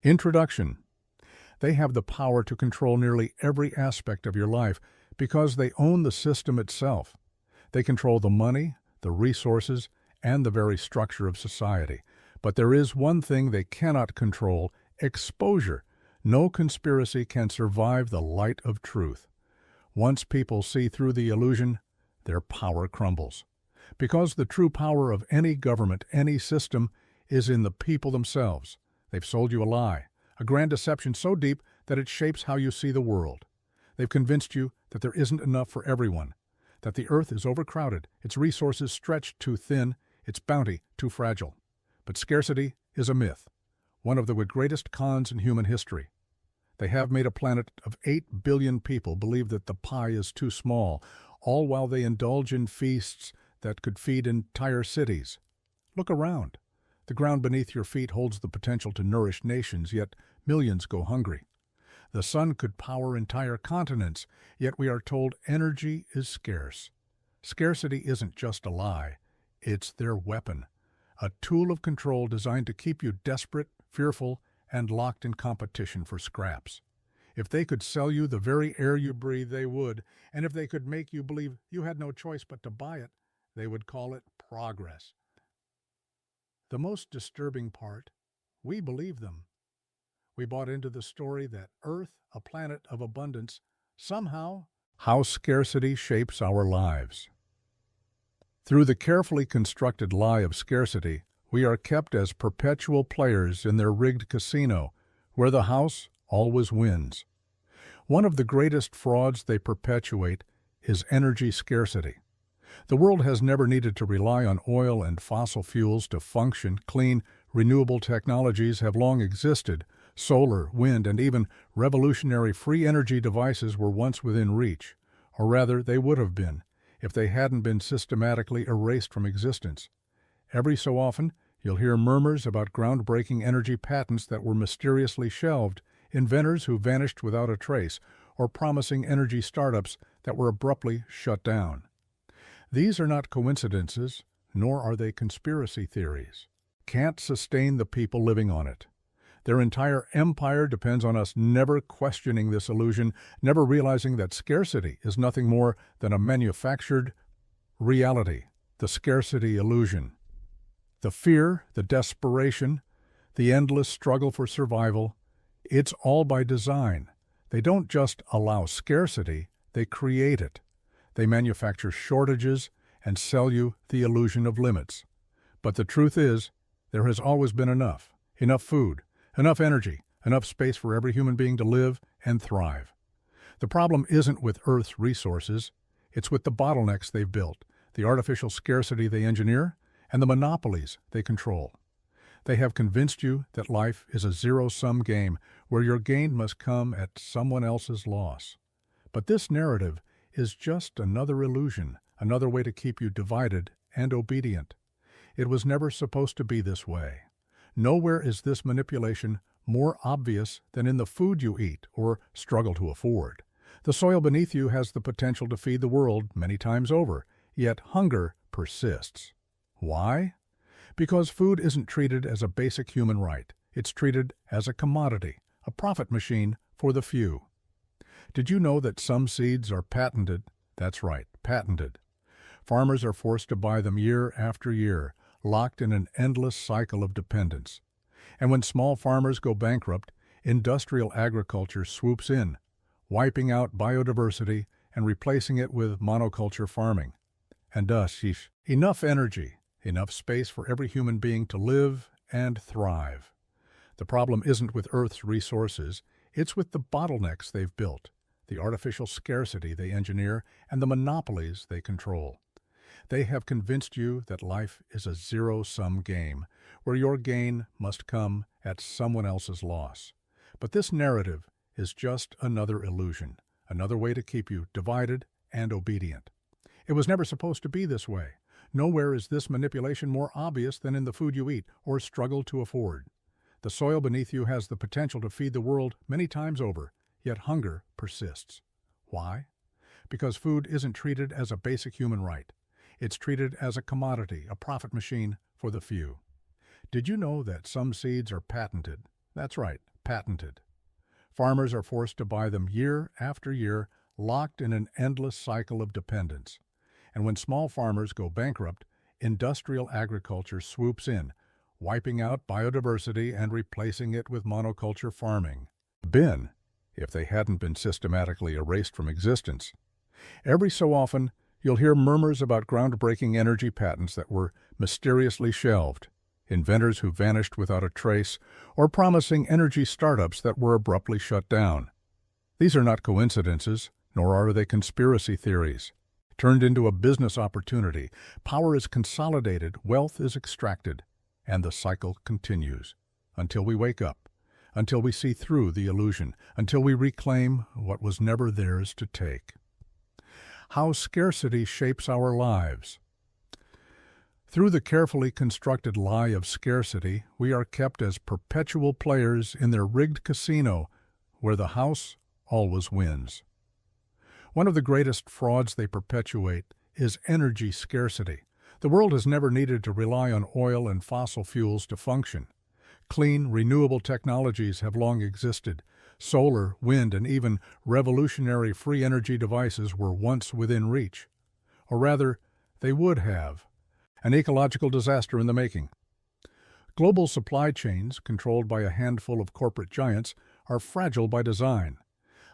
Introduction. They have the power to control nearly every aspect of your life because they own the system itself. They control the money, the resources, and the very structure of society. But there is one thing they cannot control: exposure. No conspiracy can survive the light of truth. Once people see through the illusion, their power crumbles. Because the true power of any government, any system, is in the people themselves. They've sold you a lie, a grand deception so deep that it shapes how you see the world. They've convinced you that there isn't enough for everyone, that the earth is overcrowded, its resources stretched too thin, its bounty too fragile. But scarcity is a myth, one of the greatest cons in human history. They have made a planet of 8 billion people believe that the pie is too small, all while they indulge in feasts that could feed entire cities. Look around. The ground beneath your feet holds the potential to nourish nations, yet millions go hungry. The sun could power entire continents, yet we are told energy is scarce. Scarcity isn't just a lie, it's their weapon, a tool of control designed to keep you desperate, fearful, and locked in competition for scraps. If they could sell you the very air you breathe, they would, and if they could make you believe you had no choice but to buy it, they would call it progress. The most disturbing part, we believe them. We bought into the story that Earth, a planet of abundance, somehow, how scarcity shapes our lives. Through the carefully constructed lie of scarcity, we are kept as perpetual players in their rigged casino, where the house always wins. One of the greatest frauds they perpetuate is energy scarcity. The world has never needed to rely on oil and fossil fuels to function. Clean, renewable technologies have long existed. Solar, wind, and even revolutionary free energy devices were once within reach, or rather they would have been, if they hadn't been systematically erased from existence. Every so often, you'll hear murmurs about groundbreaking energy patents that were mysteriously shelved, inventors who vanished without a trace, or promising energy startups that were abruptly shut down. These are not coincidences, nor are they conspiracy theories. Can't sustain the people living on it. Their entire empire depends on us never questioning this illusion, never realizing that scarcity is nothing more than a manufactured reality, the scarcity illusion. The fear, the desperation, the endless struggle for survival, it's all by design. They don't just allow scarcity, they create it. They manufacture shortages and sell you the illusion of limits. But the truth is, there has always been enough food, enough energy, enough space for every human being to live and thrive. The problem isn't with Earth's resources, it's with the bottlenecks they've built, the artificial scarcity they engineer, and the monopolies they control. They have convinced you that life is a zero-sum game where your gain must come at someone else's loss. But this narrative is just another illusion, another way to keep you divided and obedient. It was never supposed to be this way. Nowhere is this manipulation more obvious than in the food you eat or struggle to afford. The soil beneath you has the potential to feed the world many times over, yet hunger persists. Why? Because food isn't treated as a basic human right. It's treated as a commodity, a profit machine for the few. Did you know that some seeds are patented? That's right, patented. Farmers are forced to buy them year after year, locked in an endless cycle of dependence. And when small farmers go bankrupt, industrial agriculture swoops in, wiping out biodiversity and replacing it with monoculture farming. And thus, enough energy, enough space for every human being to live and thrive. The problem isn't with Earth's resources, it's with the bottlenecks they've built, the artificial scarcity they engineer, and the monopolies they control. They have convinced you that life is a zero-sum game, where your gain must come at someone else's loss. But this narrative is just another illusion, another way to keep you divided and obedient. It was never supposed to be this way. Nowhere is this manipulation more obvious than in the food you eat or struggle to afford. The soil beneath you has the potential to feed the world many times over, yet hunger persists. Why? Because food isn't treated as a basic human right. It's treated as a commodity, a profit machine for the few. Did you know that some seeds are patented? That's right, patented. Farmers are forced to buy them year after year, locked in an endless cycle of dependence. And when small farmers go bankrupt, industrial agriculture swoops in, wiping out biodiversity and replacing it with monoculture farming. Been, if they hadn't been systematically erased from existence. Every so often, you'll hear murmurs about groundbreaking energy patents that were mysteriously shelved, inventors who vanished without a trace, or promising energy startups that were abruptly shut down. These are not coincidences, nor are they conspiracy theories. Turned into a business opportunity, power is consolidated, wealth is extracted, and the cycle continues until we wake up, until we see through the illusion, until we reclaim what was never theirs to take. How scarcity shapes our lives. Through the carefully constructed lie of scarcity, we are kept as perpetual players in their rigged casino where the house always wins. One of the greatest frauds they perpetuate is energy scarcity. The world has never needed to rely on oil and fossil fuels to function. Clean, renewable technologies have long existed. Solar, wind, and even revolutionary free energy devices were once within reach. Or rather, they would have. An ecological disaster in the making. Global supply chains, controlled by a handful of corporate giants, are fragile by design.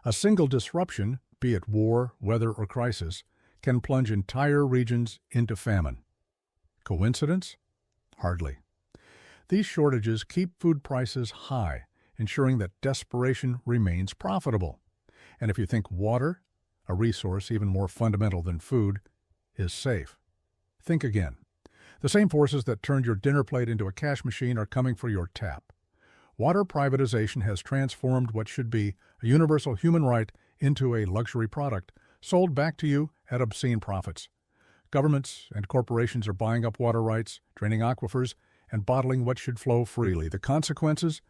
A single disruption, be it war, weather, or crisis, can plunge entire regions into famine. Coincidence? Hardly. These shortages keep food prices high, ensuring that desperation remains profitable. And if you think water, a resource even more fundamental than food, is safe, think again. The same forces that turned your dinner plate into a cash machine are coming for your tap. Water privatization has transformed what should be a universal human right into a luxury product, sold back to you at obscene profits. Governments and corporations are buying up water rights, draining aquifers, and bottling what should flow freely. The consequences?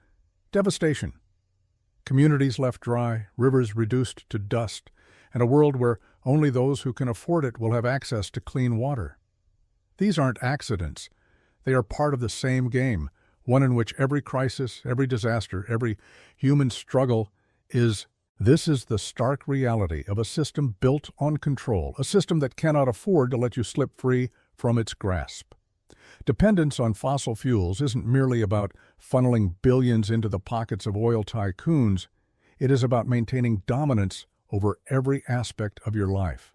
Devastation. Communities left dry, rivers reduced to dust, and a world where only those who can afford it will have access to clean water. These aren't accidents. They are part of the same game, one in which every crisis, every disaster, every human struggle is. This is the stark reality of a system built on control, a system that cannot afford to let you slip free from its grasp. Dependence on fossil fuels isn't merely about funneling billions into the pockets of oil tycoons. It is about maintaining dominance over every aspect of your life.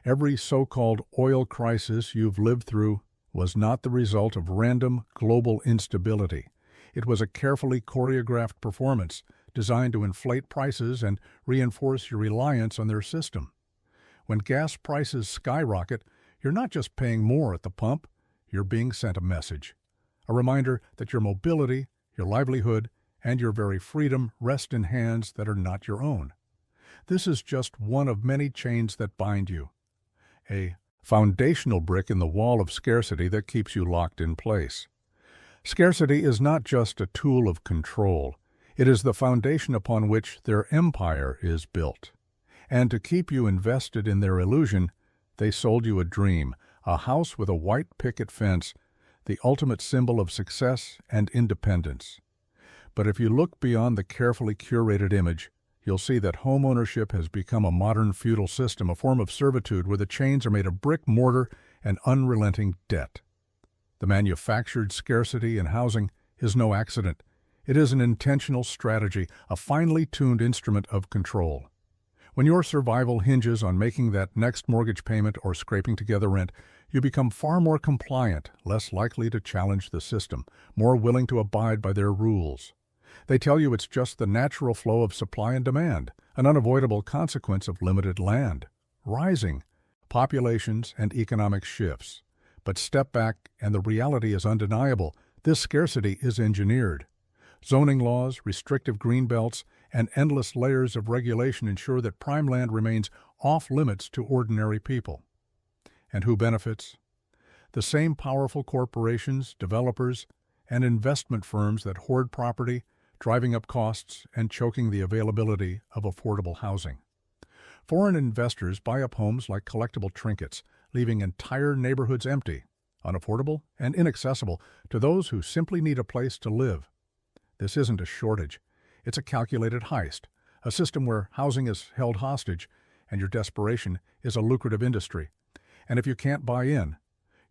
Every so-called oil crisis you've lived through was not the result of random global instability. It was a carefully choreographed performance designed to inflate prices and reinforce your reliance on their system. When gas prices skyrocket, you're not just paying more at the pump, you're being sent a message. A reminder that your mobility, your livelihood, and your very freedom rest in hands that are not your own. This is just one of many chains that bind you. A foundational brick in the wall of scarcity that keeps you locked in place. Scarcity is not just a tool of control. It is the foundation upon which their empire is built. And to keep you invested in their illusion, they sold you a dream, a house with a white picket fence, the ultimate symbol of success and independence. But if you look beyond the carefully curated image, you'll see that home ownership has become a modern feudal system, a form of servitude where the chains are made of brick, mortar, and unrelenting debt. The manufactured scarcity in housing is no accident. It is an intentional strategy, a finely tuned instrument of control. When your survival hinges on making that next mortgage payment or scraping together rent, you become far more compliant, less likely to challenge the system, more willing to abide by their rules. They tell you it's just the natural flow of supply and demand, an unavoidable consequence of limited land, rising populations and economic shifts. But step back and the reality is undeniable. This scarcity is engineered. Zoning laws, restrictive green belts, and endless layers of regulation ensure that prime land remains off-limits to ordinary people. And who benefits? The same powerful corporations, developers, and investment firms that hoard property, driving up costs and choking the availability of affordable housing. Foreign investors buy up homes like collectible trinkets, leaving entire neighborhoods empty, unaffordable, and inaccessible to those who simply need a place to live. This isn't a shortage. It's a calculated heist, a system where housing is held hostage and your desperation is a lucrative industry. And if you can't buy in,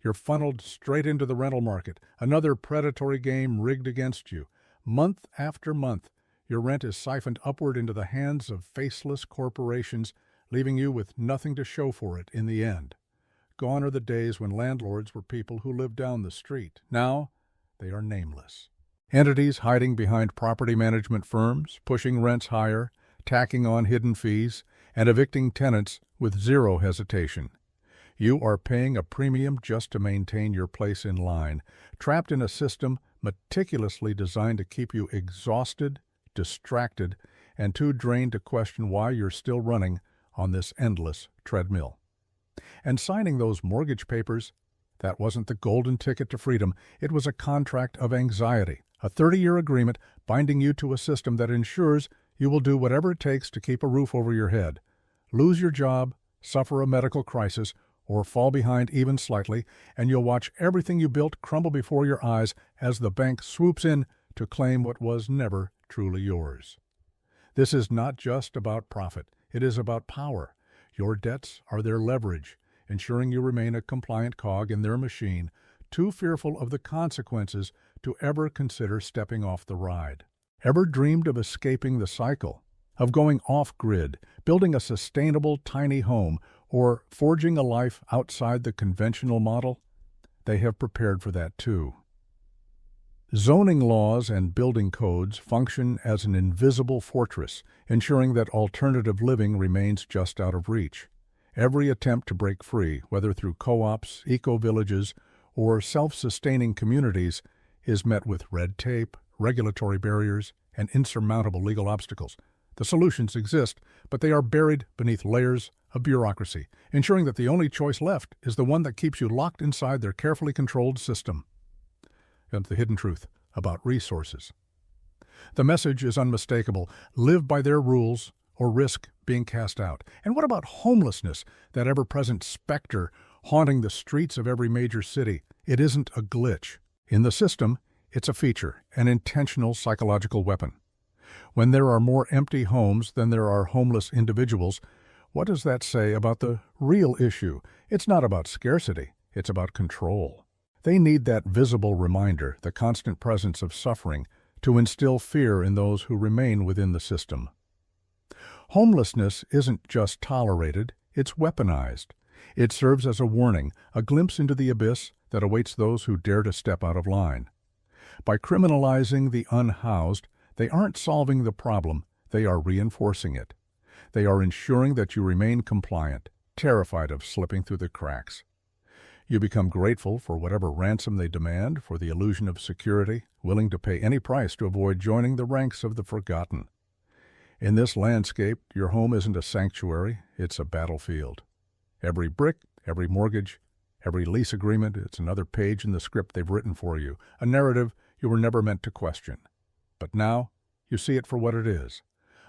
you're funneled straight into the rental market, another predatory game rigged against you. Month after month, your rent is siphoned upward into the hands of faceless corporations, leaving you with nothing to show for it in the end. Gone are the days when landlords were people who lived down the street. Now, they are nameless. Entities hiding behind property management firms, pushing rents higher, tacking on hidden fees, and evicting tenants with zero hesitation. You are paying a premium just to maintain your place in line, trapped in a system meticulously designed to keep you exhausted, distracted, and too drained to question why you're still running on this endless treadmill. And signing those mortgage papers, that wasn't the golden ticket to freedom. It was a contract of anxiety, a 30-year agreement binding you to a system that ensures you will do whatever it takes to keep a roof over your head, lose your job, suffer a medical crisis, or fall behind even slightly, and you'll watch everything you built crumble before your eyes as the bank swoops in to claim what was never truly yours. This is not just about profit. It is about power. Your debts are their leverage, ensuring you remain a compliant cog in their machine, too fearful of the consequences to ever consider stepping off the ride. Ever dreamed of escaping the cycle, of going off-grid, building a sustainable tiny home, or forging a life outside the conventional model? They have prepared for that too. Zoning laws and building codes function as an invisible fortress, ensuring that alternative living remains just out of reach. Every attempt to break free, whether through co-ops, eco-villages, or self-sustaining communities, is met with red tape, regulatory barriers, and insurmountable legal obstacles. The solutions exist, but they are buried beneath layers of bureaucracy, ensuring that the only choice left is the one that keeps you locked inside their carefully controlled system. And the hidden truth about resources. The message is unmistakable. Live by their rules or risk being cast out. And what about homelessness, that ever-present specter haunting the streets of every major city? It isn't a glitch. In the system, it's a feature, an intentional psychological weapon. When there are more empty homes than there are homeless individuals, what does that say about the real issue? It's not about scarcity, it's about control. They need that visible reminder, the constant presence of suffering, to instill fear in those who remain within the system. Homelessness isn't just tolerated, it's weaponized. It serves as a warning, a glimpse into the abyss that awaits those who dare to step out of line. By criminalizing the unhoused, they aren't solving the problem, they are reinforcing it. They are ensuring that you remain compliant, terrified of slipping through the cracks. You become grateful for whatever ransom they demand for the illusion of security, willing to pay any price to avoid joining the ranks of the forgotten. In this landscape, your home isn't a sanctuary, it's a battlefield. Every brick, every mortgage, every lease agreement, it's another page in the script they've written for you, a narrative you were never meant to question. But now, you see it for what it is.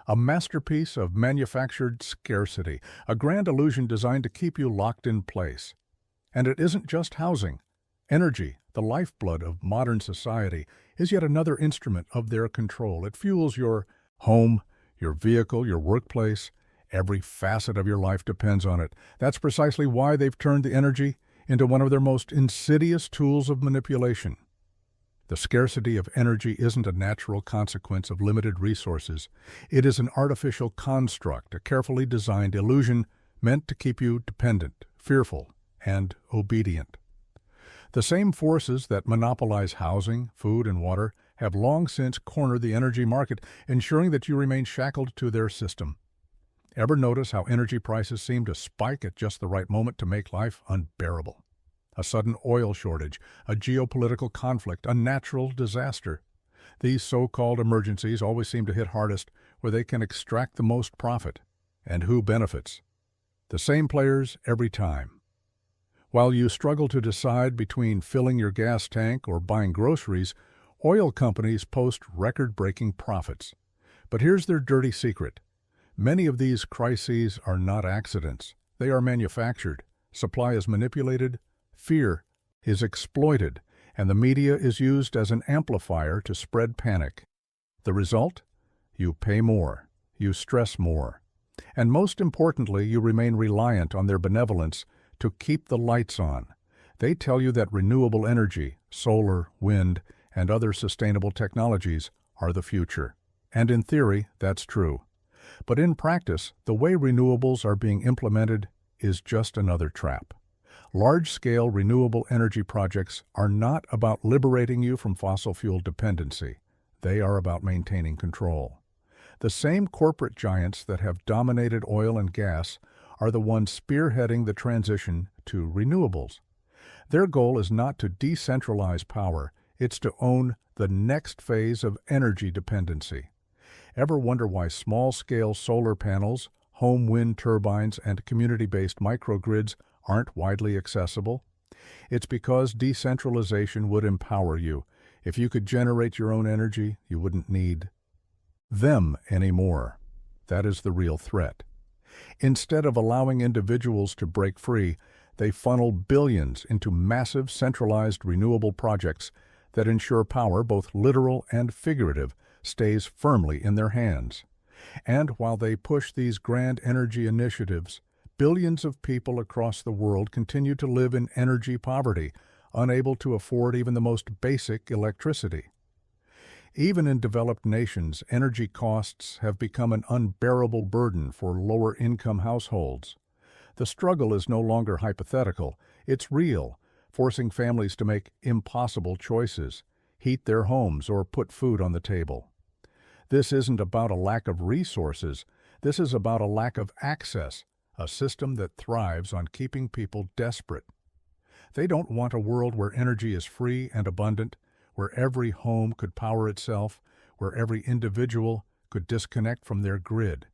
A masterpiece of manufactured scarcity, a grand illusion designed to keep you locked in place. And it isn't just housing. Energy, the lifeblood of modern society, is yet another instrument of their control. It fuels your home, your vehicle, your workplace. Every facet of your life depends on it. That's precisely why they've turned the energy into one of their most insidious tools of manipulation. The scarcity of energy isn't a natural consequence of limited resources. It is an artificial construct, a carefully designed illusion meant to keep you dependent, fearful, and obedient. The same forces that monopolize housing, food, and water have long since cornered the energy market, ensuring that you remain shackled to their system. Ever notice how energy prices seem to spike at just the right moment to make life unbearable? A sudden oil shortage, a geopolitical conflict, a natural disaster. These so-called emergencies always seem to hit hardest where they can extract the most profit. And who benefits? The same players every time. While you struggle to decide between filling your gas tank or buying groceries, oil companies post record-breaking profits. But here's their dirty secret. Many of these crises are not accidents. They are manufactured. Supply is manipulated. Fear is exploited, and the media is used as an amplifier to spread panic. The result? You pay more, you stress more, and most importantly, you remain reliant on their benevolence to keep the lights on. They tell you that renewable energy, solar, wind, and other sustainable technologies are the future. And in theory, that's true. But in practice, the way renewables are being implemented is just another trap. Large-scale renewable energy projects are not about liberating you from fossil fuel dependency. They are about maintaining control. The same corporate giants that have dominated oil and gas are the ones spearheading the transition to renewables. Their goal is not to decentralize power, it's to own the next phase of energy dependency. Ever wonder why small-scale solar panels, home wind turbines, and community-based microgrids aren't widely accessible? It's because decentralization would empower you. If you could generate your own energy, you wouldn't need them anymore. That is the real threat. Instead of allowing individuals to break free, they funnel billions into massive centralized renewable projects that ensure power, both literal and figurative, stays firmly in their hands. And while they push these grand energy initiatives, billions of people across the world continue to live in energy poverty, unable to afford even the most basic electricity. Even in developed nations, energy costs have become an unbearable burden for lower-income households. The struggle is no longer hypothetical, it's real, forcing families to make impossible choices, heat their homes, or put food on the table. This isn't about a lack of resources, this is about a lack of access, a system that thrives on keeping people desperate. They don't want a world where energy is free and abundant, where every home could power itself, where every individual could disconnect from their grid.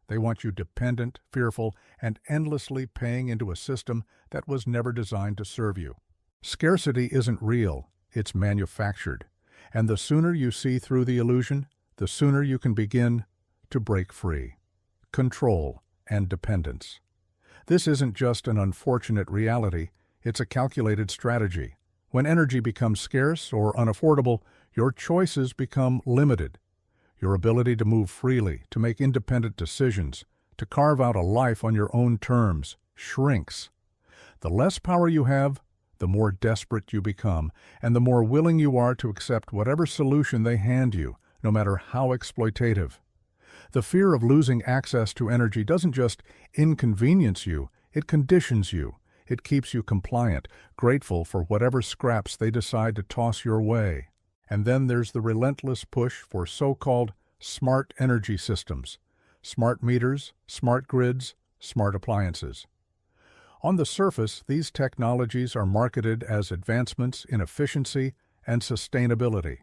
They want you dependent, fearful, and endlessly paying into a system that was never designed to serve you. Scarcity isn't real, it's manufactured. And the sooner you see through the illusion, the sooner you can begin to break free. Control and dependence. This isn't just an unfortunate reality, it's a calculated strategy. When energy becomes scarce or unaffordable, your choices become limited. Your ability to move freely, to make independent decisions, to carve out a life on your own terms, shrinks. The less power you have, the more desperate you become, and the more willing you are to accept whatever solution they hand you, no matter how exploitative. The fear of losing access to energy doesn't just inconvenience you, it conditions you. It keeps you compliant, grateful for whatever scraps they decide to toss your way. And then there's the relentless push for so-called smart energy systems, smart meters, smart grids, smart appliances. On the surface, these technologies are marketed as advancements in efficiency and sustainability.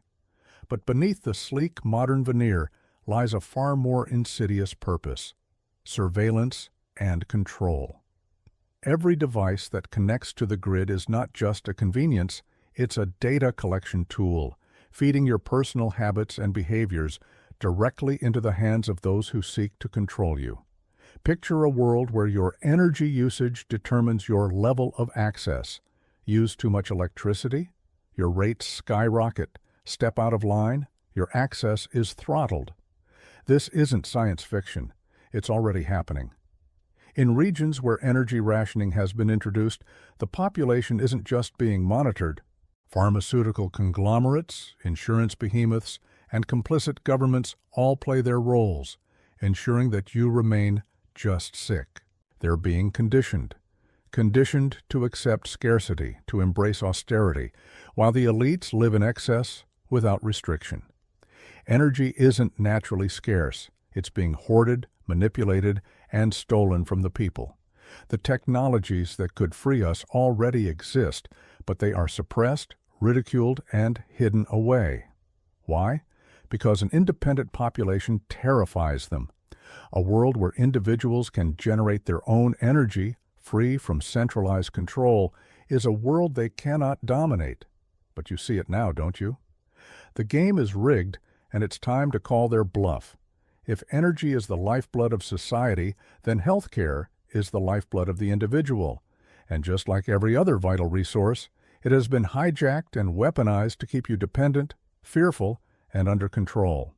But beneath the sleek modern veneer lies a far more insidious purpose: surveillance and control. Every device that connects to the grid is not just a convenience, it's a data collection tool, feeding your personal habits and behaviors directly into the hands of those who seek to control you. Picture a world where your energy usage determines your level of access. Use too much electricity? Your rates skyrocket. Step out of line? Your access is throttled. This isn't science fiction. It's already happening. In regions where energy rationing has been introduced, the population isn't just being monitored. Pharmaceutical conglomerates, insurance behemoths, and complicit governments all play their roles, ensuring that you remain just sick. They're being conditioned to accept scarcity, to embrace austerity, while the elites live in excess without restriction. Energy isn't naturally scarce. It's being hoarded, manipulated, and stolen from the people. The technologies that could free us already exist, but they are suppressed, ridiculed, and hidden away. Why? Because an independent population terrifies them. A world where individuals can generate their own energy, free from centralized control, is a world they cannot dominate. But you see it now, don't you? The game is rigged, and it's time to call their bluff. If energy is the lifeblood of society, then healthcare is the lifeblood of the individual. And just like every other vital resource, it has been hijacked and weaponized to keep you dependent, fearful, and under control.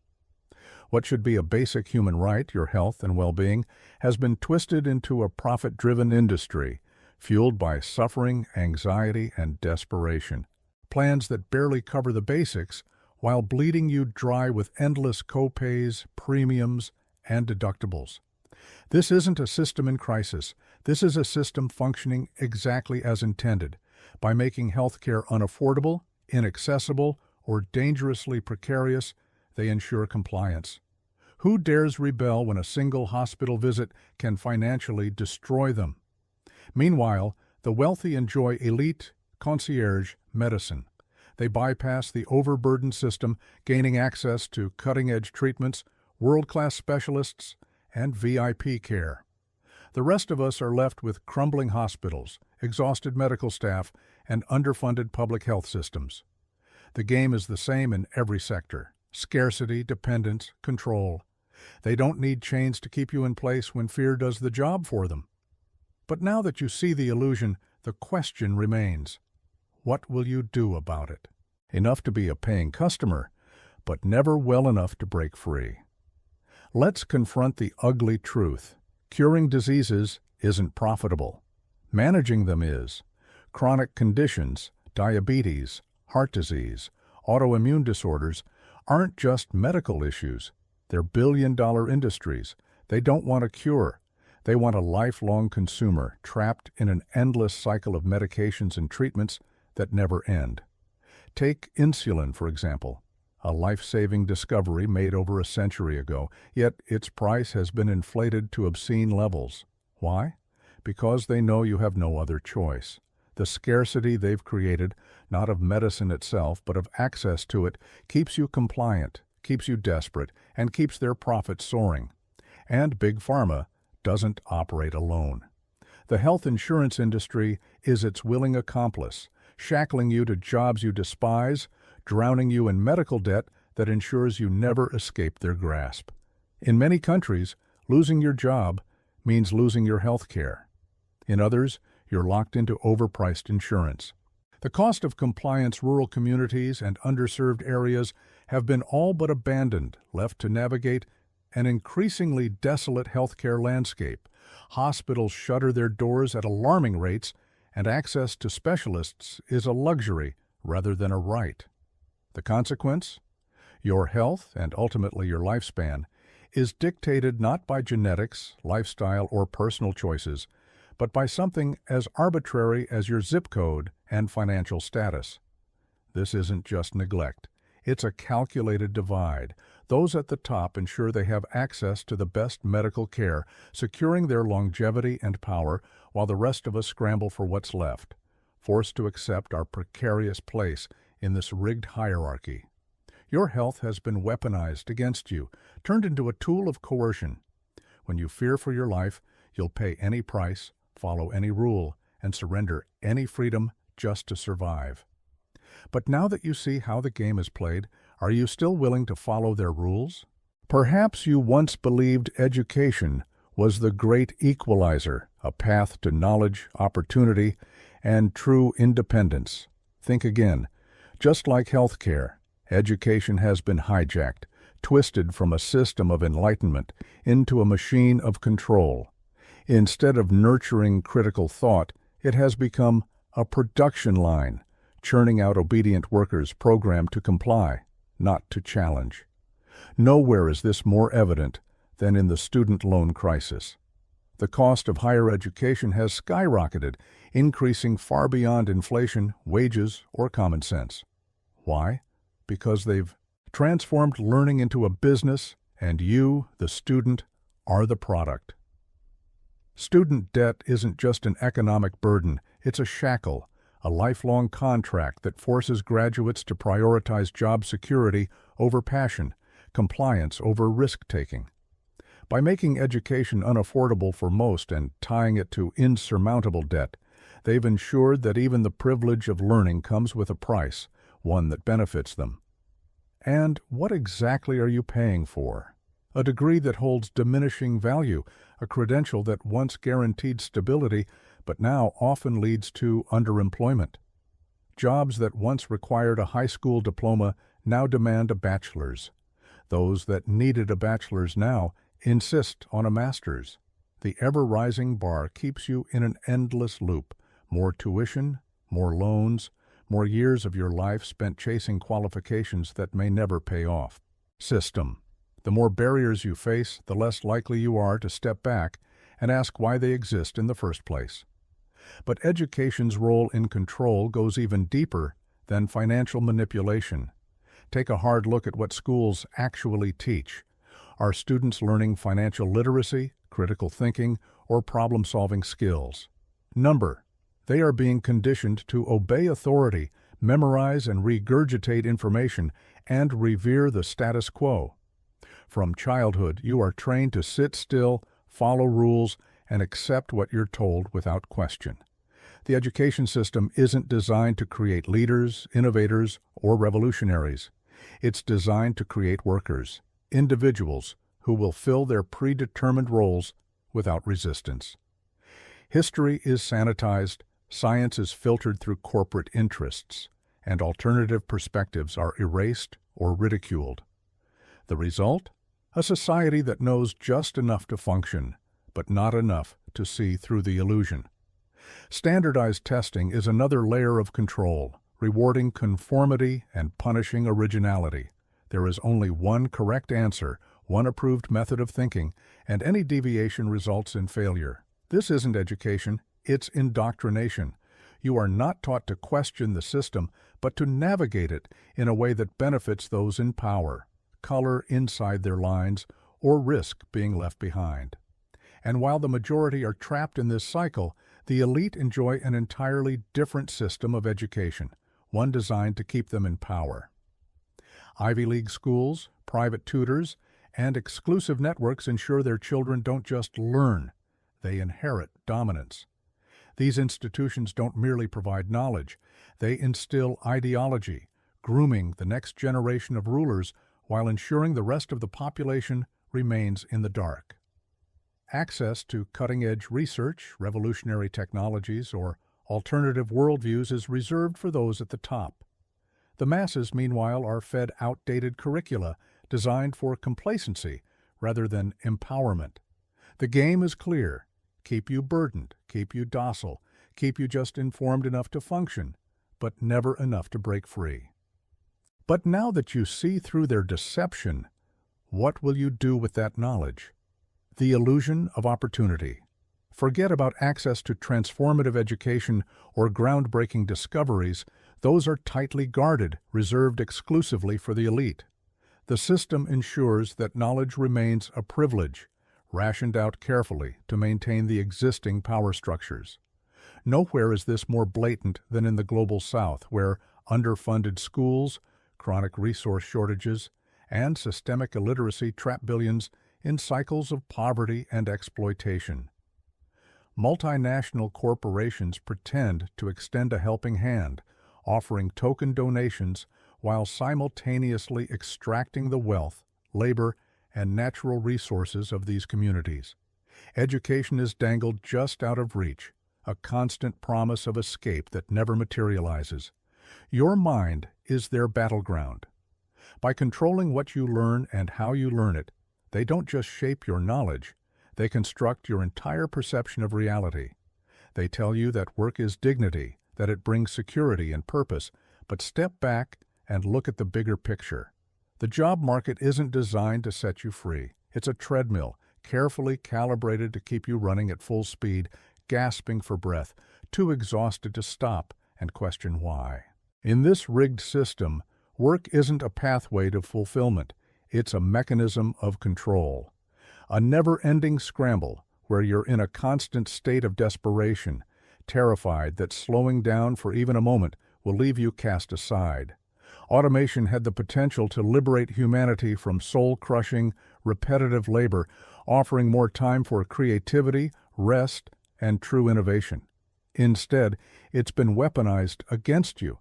What should be a basic human right, your health and well-being, has been twisted into a profit-driven industry, fueled by suffering, anxiety, and desperation. Plans that barely cover the basics, while bleeding you dry with endless co-pays, premiums, and deductibles. This isn't a system in crisis. This is a system functioning exactly as intended, by making healthcare unaffordable, inaccessible, or dangerously precarious. They ensure compliance. Who dares rebel when a single hospital visit can financially destroy them? Meanwhile, the wealthy enjoy elite, concierge medicine. They bypass the overburdened system, gaining access to cutting-edge treatments, world-class specialists, and VIP care. The rest of us are left with crumbling hospitals, exhausted medical staff, and underfunded public health systems. The game is the same in every sector: scarcity, dependence, control. They don't need chains to keep you in place when fear does the job for them. But now that you see the illusion, the question remains: what will you do about it? Enough to be a paying customer, but never well enough to break free. Let's confront the ugly truth. Curing diseases isn't profitable. Managing them is. Chronic conditions, diabetes, heart disease, autoimmune disorders aren't just medical issues. They're billion-dollar industries. They don't want a cure. They want a lifelong consumer trapped in an endless cycle of medications and treatments that never end. Take insulin, for example, a life-saving discovery made over a century ago, yet its price has been inflated to obscene levels. Why? Because they know you have no other choice. The scarcity they've created, not of medicine itself, but of access to it, keeps you compliant, keeps you desperate, and keeps their profits soaring. And Big Pharma doesn't operate alone. The health insurance industry is its willing accomplice, shackling you to jobs you despise, drowning you in medical debt that ensures you never escape their grasp. In many countries, losing your job means losing your health care. In others, you're locked into overpriced insurance. The cost of compliance rural communities and underserved areas have been all but abandoned, left to navigate an increasingly desolate healthcare landscape. Hospitals shutter their doors at alarming rates, and access to specialists is a luxury rather than a right. The consequence? Your health, and ultimately your lifespan, is dictated not by genetics, lifestyle, or personal choices, but by something as arbitrary as your zip code and financial status. This isn't just neglect. It's a calculated divide. Those at the top ensure they have access to the best medical care, securing their longevity and power, while the rest of us scramble for what's left, forced to accept our precarious place in this rigged hierarchy. Your health has been weaponized against you, turned into a tool of coercion. When you fear for your life, you'll pay any price, follow any rule, and surrender any freedom just to survive. But now that you see how the game is played, are you still willing to follow their rules? Perhaps you once believed education was the great equalizer, a path to knowledge, opportunity, and true independence. Think again. Just like healthcare, education has been hijacked, twisted from a system of enlightenment into a machine of control. Instead of nurturing critical thought, it has become a production line, churning out obedient workers programmed to comply, not to challenge. Nowhere is this more evident than in the student loan crisis. The cost of higher education has skyrocketed, increasing far beyond inflation, wages, or common sense. Why? Because they've transformed learning into a business, and you, the student, are the product. Student debt isn't just an economic burden, it's a shackle, a lifelong contract that forces graduates to prioritize job security over passion, compliance over risk-taking. By making education unaffordable for most and tying it to insurmountable debt, they've ensured that even the privilege of learning comes with a price, one that benefits them. And what exactly are you paying for? A degree that holds diminishing value, a credential that once guaranteed stability, but now often leads to underemployment. Jobs that once required a high school diploma now demand a bachelor's. Those that needed a bachelor's now insist on a master's. The ever-rising bar keeps you in an endless loop. More tuition, more loans, more years of your life spent chasing qualifications that may never pay off. System. The more barriers you face, the less likely you are to step back and ask why they exist in the first place. But education's role in control goes even deeper than financial manipulation. Take a hard look at what schools actually teach. Are students learning financial literacy, critical thinking, or problem-solving skills? Number. They are being conditioned to obey authority, memorize and regurgitate information, and revere the status quo. From childhood, you are trained to sit still, follow rules, and accept what you're told without question. The education system isn't designed to create leaders, innovators, or revolutionaries. It's designed to create workers, individuals who will fill their predetermined roles without resistance. History is sanitized, science is filtered through corporate interests, and alternative perspectives are erased or ridiculed. The result? A society that knows just enough to function, but not enough to see through the illusion. Standardized testing is another layer of control, rewarding conformity and punishing originality. There is only one correct answer, one approved method of thinking, and any deviation results in failure. This isn't education, it's indoctrination. You are not taught to question the system, but to navigate it in a way that benefits those in power, color inside their lines, or risk being left behind. And while the majority are trapped in this cycle, the elite enjoy an entirely different system of education, one designed to keep them in power. Ivy League schools, private tutors, and exclusive networks ensure their children don't just learn, they inherit dominance. These institutions don't merely provide knowledge, they instill ideology, grooming the next generation of rulers while ensuring the rest of the population remains in the dark. Access to cutting-edge research, revolutionary technologies, or alternative worldviews is reserved for those at the top. The masses, meanwhile, are fed outdated curricula designed for complacency rather than empowerment. The game is clear. Keep you burdened, keep you docile, keep you just informed enough to function, but never enough to break free. But now that you see through their deception, what will you do with that knowledge? The illusion of opportunity. Forget about access to transformative education or groundbreaking discoveries. Those are tightly guarded, reserved exclusively for the elite. The system ensures that knowledge remains a privilege, rationed out carefully to maintain the existing power structures. Nowhere is this more blatant than in the global South, where underfunded schools, chronic resource shortages, and systemic illiteracy trap billions in cycles of poverty and exploitation. Multinational corporations pretend to extend a helping hand, offering token donations while simultaneously extracting the wealth, labor, and natural resources of these communities. Education is dangled just out of reach, a constant promise of escape that never materializes. Your mind is their battleground. By controlling what you learn and how you learn it, they don't just shape your knowledge, they construct your entire perception of reality. They tell you that work is dignity, that it brings security and purpose, but step back and look at the bigger picture. The job market isn't designed to set you free. It's a treadmill, carefully calibrated to keep you running at full speed, gasping for breath, too exhausted to stop and question why. In this rigged system, work isn't a pathway to fulfillment. It's a mechanism of control. A never-ending scramble where you're in a constant state of desperation, terrified that slowing down for even a moment will leave you cast aside. Automation had the potential to liberate humanity from soul-crushing, repetitive labor, offering more time for creativity, rest, and true innovation. Instead, it's been weaponized against you.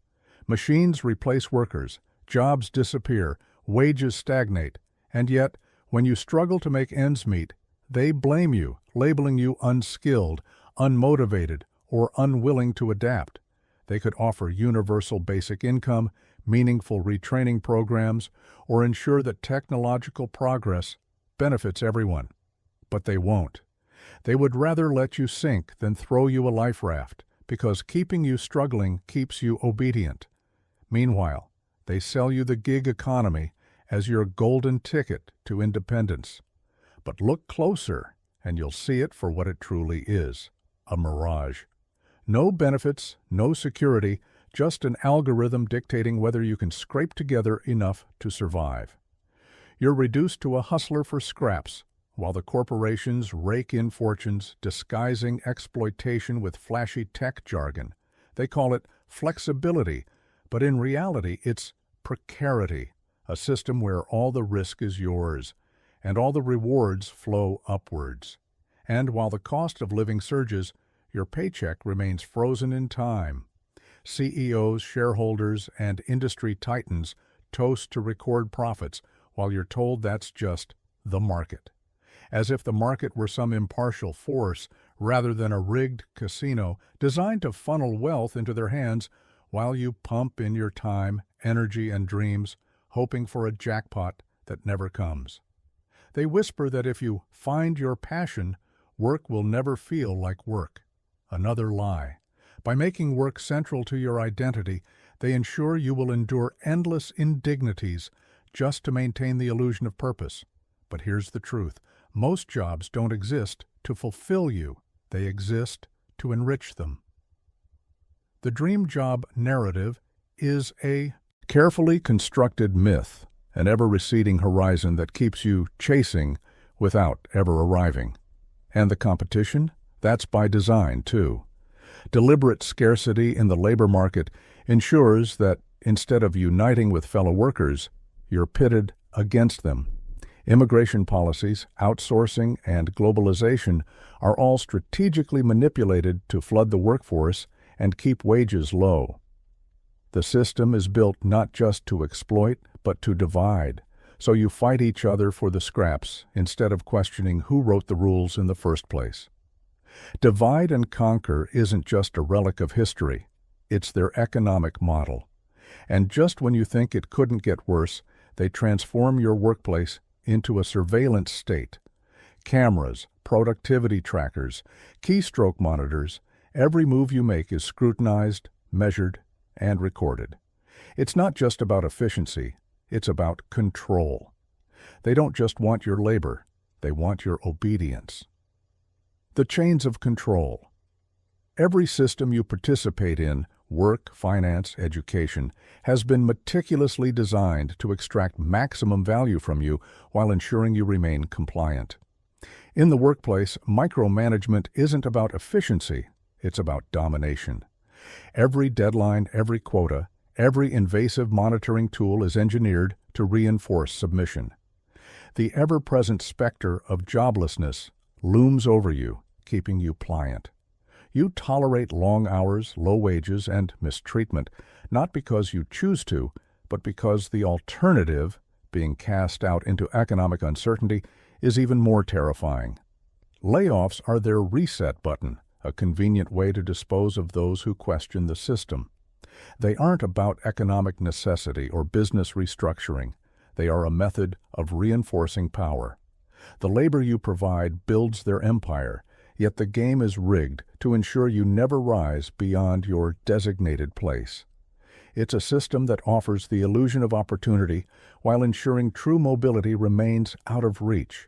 Machines replace workers, jobs disappear, wages stagnate, and yet, when you struggle to make ends meet, they blame you, labeling you unskilled, unmotivated, or unwilling to adapt. They could offer universal basic income, meaningful retraining programs, or ensure that technological progress benefits everyone. But they won't. They would rather let you sink than throw you a life raft, because keeping you struggling keeps you obedient. Meanwhile, they sell you the gig economy as your golden ticket to independence. But look closer, and you'll see it for what it truly is, a mirage. No benefits, no security, just an algorithm dictating whether you can scrape together enough to survive. You're reduced to a hustler for scraps, while the corporations rake in fortunes, disguising exploitation with flashy tech jargon. They call it flexibility, but in reality it's precarity, a system where all the risk is yours, and all the rewards flow upwards. And while the cost of living surges, your paycheck remains frozen in time. CEOs, shareholders, and industry titans toast to record profits, while you're told that's just the market. As if the market were some impartial force rather than a rigged casino designed to funnel wealth into their hands while you pump in your time, energy, and dreams, hoping for a jackpot that never comes. They whisper that if you find your passion, work will never feel like work. Another lie. By making work central to your identity, they ensure you will endure endless indignities just to maintain the illusion of purpose. But here's the truth. Most jobs don't exist to fulfill you. They exist to enrich them. The dream job narrative is a carefully constructed myth, an ever-receding horizon that keeps you chasing without ever arriving. And the competition? That's by design, too. Deliberate scarcity in the labor market ensures that instead of uniting with fellow workers, you're pitted against them. Immigration policies, outsourcing, and globalization are all strategically manipulated to flood the workforce and keep wages low. The system is built not just to exploit, but to divide, so you fight each other for the scraps instead of questioning who wrote the rules in the first place. Divide and conquer isn't just a relic of history, it's their economic model. And just when you think it couldn't get worse, they transform your workplace into a surveillance state. Cameras, productivity trackers, keystroke monitors, every move you make is scrutinized, measured, and recorded. It's not just about efficiency, it's about control. They don't just want your labor, they want your obedience. The chains of control. Every system you participate in, work, finance, education, has been meticulously designed to extract maximum value from you while ensuring you remain compliant. In the workplace, micromanagement isn't about efficiency, it's about domination. Every deadline, every quota, every invasive monitoring tool is engineered to reinforce submission. The ever-present specter of joblessness looms over you, keeping you pliant. You tolerate long hours, low wages, and mistreatment, not because you choose to, but because the alternative, being cast out into economic uncertainty, is even more terrifying. Layoffs are their reset button, a convenient way to dispose of those who question the system. They aren't about economic necessity or business restructuring. They are a method of reinforcing power. The labor you provide builds their empire, yet the game is rigged to ensure you never rise beyond your designated place. It's a system that offers the illusion of opportunity while ensuring true mobility remains out of reach.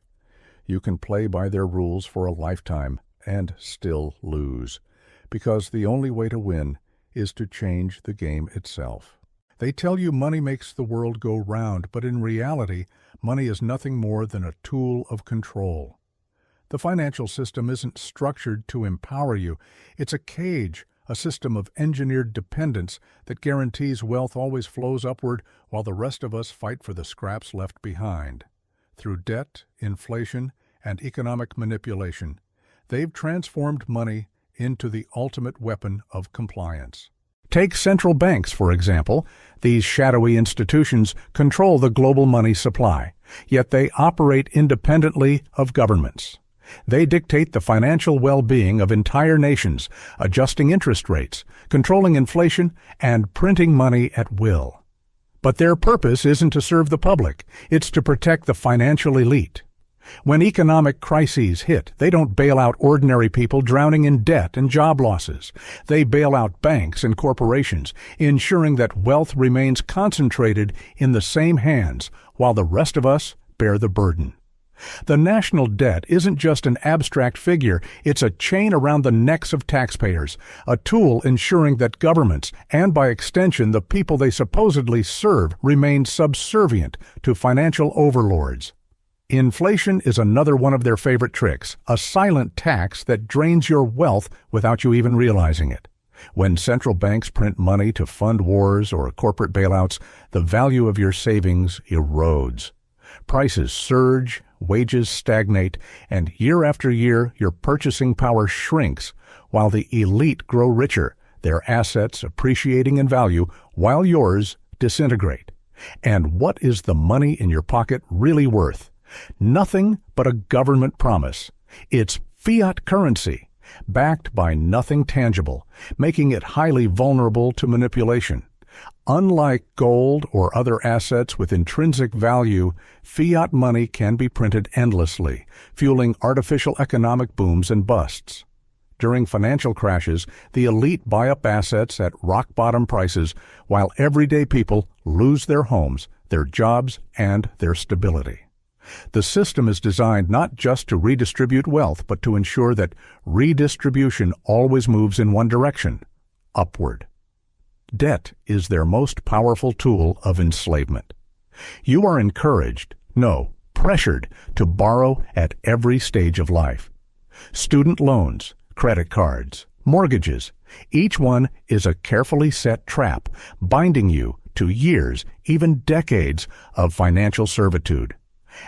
You can play by their rules for a lifetime and still lose, because the only way to win is to change the game itself. They tell you money makes the world go round, but in reality, money is nothing more than a tool of control. The financial system isn't structured to empower you. It's a cage, a system of engineered dependence that guarantees wealth always flows upward while the rest of us fight for the scraps left behind. Through debt, inflation, and economic manipulation, they've transformed money into the ultimate weapon of compliance. Take central banks, for example. These shadowy institutions control the global money supply, yet they operate independently of governments. They dictate the financial well-being of entire nations, adjusting interest rates, controlling inflation, and printing money at will. But their purpose isn't to serve the public, it's to protect the financial elite. When economic crises hit, they don't bail out ordinary people drowning in debt and job losses. They bail out banks and corporations, ensuring that wealth remains concentrated in the same hands while the rest of us bear the burden. The national debt isn't just an abstract figure, it's a chain around the necks of taxpayers, a tool ensuring that governments, and by extension the people they supposedly serve, remain subservient to financial overlords. Inflation is another one of their favorite tricks, a silent tax that drains your wealth without you even realizing it. When central banks print money to fund wars or corporate bailouts, the value of your savings erodes. Prices surge, wages stagnate, and year after year your purchasing power shrinks while the elite grow richer, their assets appreciating in value while yours disintegrate. And what is the money in your pocket really worth? Nothing but a government promise. It's fiat currency, backed by nothing tangible, making it highly vulnerable to manipulation. Unlike gold or other assets with intrinsic value, fiat money can be printed endlessly, fueling artificial economic booms and busts. During financial crashes, the elite buy up assets at rock-bottom prices, while everyday people lose their homes, their jobs, and their stability. The system is designed not just to redistribute wealth, but to ensure that redistribution always moves in one direction, upward. Debt is their most powerful tool of enslavement. You are encouraged, no, pressured, to borrow at every stage of life. Student loans, credit cards, mortgages, each one is a carefully set trap, binding you to years, even decades, of financial servitude.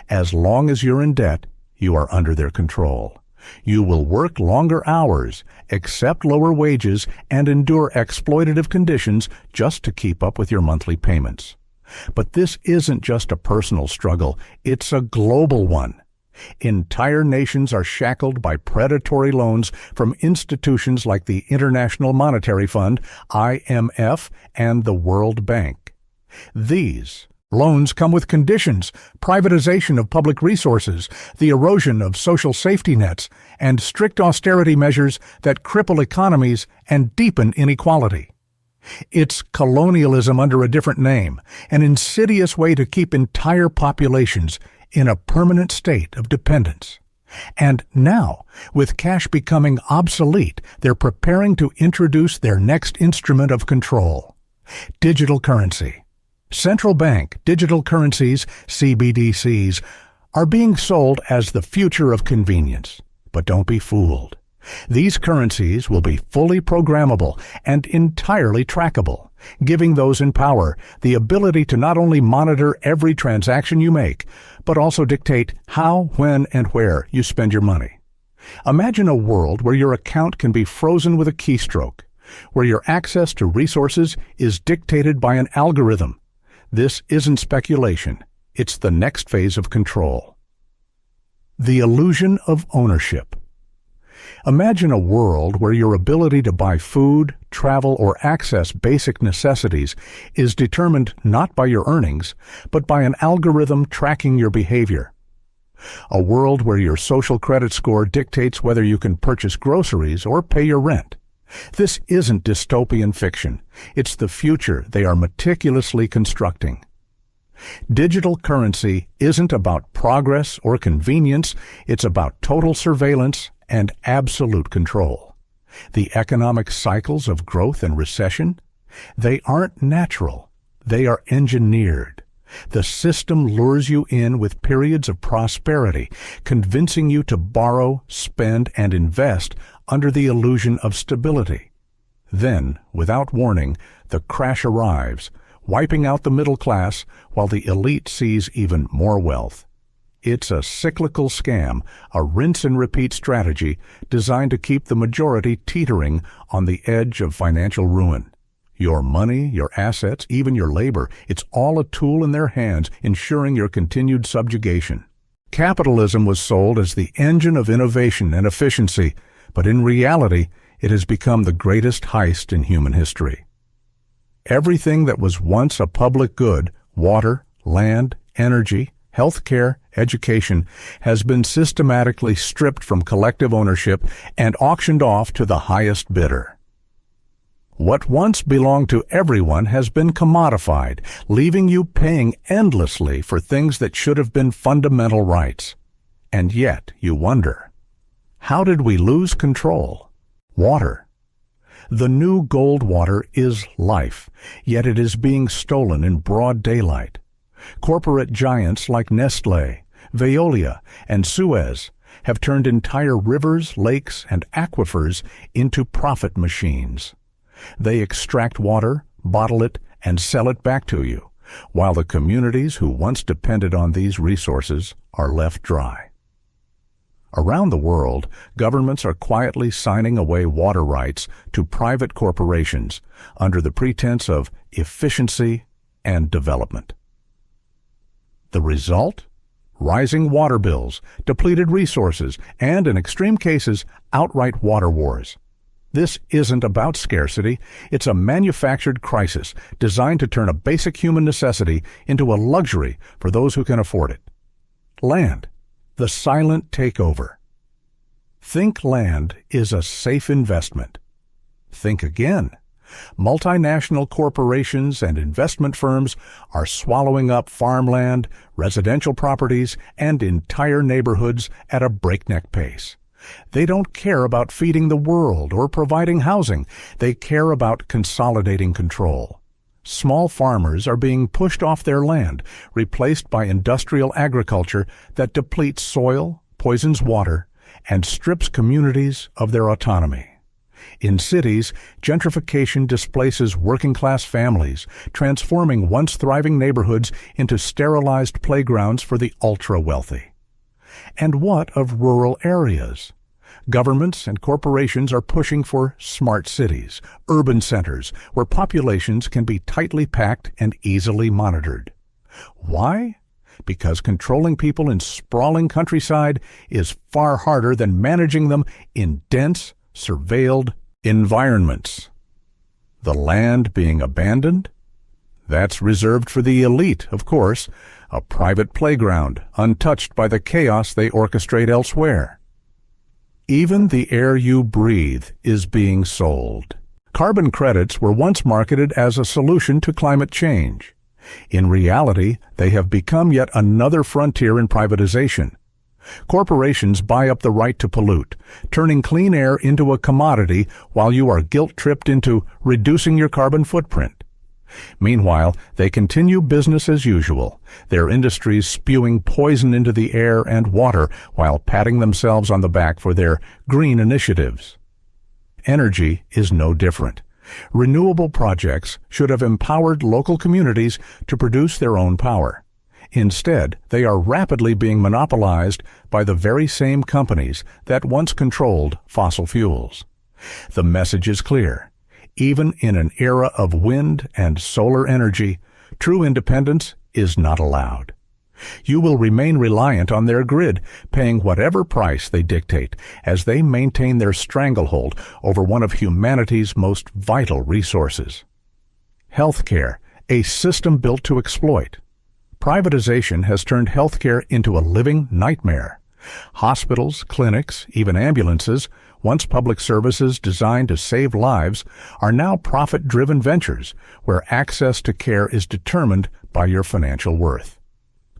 As long as you're in debt, you are under their control. You will work longer hours, accept lower wages, and endure exploitative conditions just to keep up with your monthly payments. But this isn't just a personal struggle, it's a global one. Entire nations are shackled by predatory loans from institutions like the International Monetary Fund, IMF, and the World Bank. These loans come with conditions, privatization of public resources, the erosion of social safety nets, and strict austerity measures that cripple economies and deepen inequality. It's colonialism under a different name, an insidious way to keep entire populations in a permanent state of dependence. And now, with cash becoming obsolete, they're preparing to introduce their next instrument of control: digital currency. Central bank digital currencies, CBDCs, are being sold as the future of convenience. But don't be fooled. These currencies will be fully programmable and entirely trackable, giving those in power the ability to not only monitor every transaction you make, but also dictate how, when, and where you spend your money. Imagine a world where your account can be frozen with a keystroke, where your access to resources is dictated by an algorithm. This isn't speculation. It's the next phase of control. The illusion of ownership. Imagine a world where your ability to buy food, travel, or access basic necessities is determined not by your earnings, but by an algorithm tracking your behavior. A world where your social credit score dictates whether you can purchase groceries or pay your rent. This isn't dystopian fiction. It's the future they are meticulously constructing. Digital currency isn't about progress or convenience. It's about total surveillance and absolute control. The economic cycles of growth and recession, they aren't natural. They are engineered. The system lures you in with periods of prosperity, convincing you to borrow, spend, and invest under the illusion of stability. Then, without warning, the crash arrives, wiping out the middle class while the elite sees even more wealth. It's a cyclical scam, a rinse-and-repeat strategy designed to keep the majority teetering on the edge of financial ruin. Your money, your assets, even your labor, it's all a tool in their hands, ensuring your continued subjugation. Capitalism was sold as the engine of innovation and efficiency, but in reality, it has become the greatest heist in human history. Everything that was once a public good, water, land, energy, health care, education, has been systematically stripped from collective ownership and auctioned off to the highest bidder. What once belonged to everyone has been commodified, leaving you paying endlessly for things that should have been fundamental rights. And yet, you wonder, how did we lose control? Water. The new gold water is life, yet it is being stolen in broad daylight. Corporate giants like Nestlé, Veolia, and Suez have turned entire rivers, lakes, and aquifers into profit machines. They extract water, bottle it, and sell it back to you, while the communities who once depended on these resources are left dry. Around the world, governments are quietly signing away water rights to private corporations under the pretense of efficiency and development. The result? Rising water bills, depleted resources, and, in extreme cases, outright water wars. This isn't about scarcity. It's a manufactured crisis designed to turn a basic human necessity into a luxury for those who can afford it. Land. The silent takeover. Think land is a safe investment. Think again. Multinational corporations and investment firms are swallowing up farmland, residential properties, and entire neighborhoods at a breakneck pace. They don't care about feeding the world or providing housing. They care about consolidating control. Small farmers are being pushed off their land, replaced by industrial agriculture that depletes soil, poisons water, and strips communities of their autonomy. In cities, gentrification displaces working-class families, transforming once thriving neighborhoods into sterilized playgrounds for the ultra-wealthy. And what of rural areas? Governments and corporations are pushing for smart cities, urban centers, where populations can be tightly packed and easily monitored. Why? Because controlling people in sprawling countryside is far harder than managing them in dense, surveilled environments. The land being abandoned? That's reserved for the elite, of course, a private playground, untouched by the chaos they orchestrate elsewhere. Even the air you breathe is being sold. Carbon credits were once marketed as a solution to climate change. In reality, they have become yet another frontier in privatization. Corporations buy up the right to pollute, turning clean air into a commodity while you are guilt-tripped into reducing your carbon footprint. Meanwhile, they continue business as usual, their industries spewing poison into the air and water while patting themselves on the back for their green initiatives. Energy is no different. Renewable projects should have empowered local communities to produce their own power. Instead, they are rapidly being monopolized by the very same companies that once controlled fossil fuels. The message is clear. Even in an era of wind and solar energy, true independence is not allowed. You will remain reliant on their grid, paying whatever price they dictate, as they maintain their stranglehold over one of humanity's most vital resources. Healthcare, a system built to exploit. Privatization has turned healthcare into a living nightmare. Hospitals, clinics, even ambulances, once public services designed to save lives, are now profit-driven ventures where access to care is determined by your financial worth.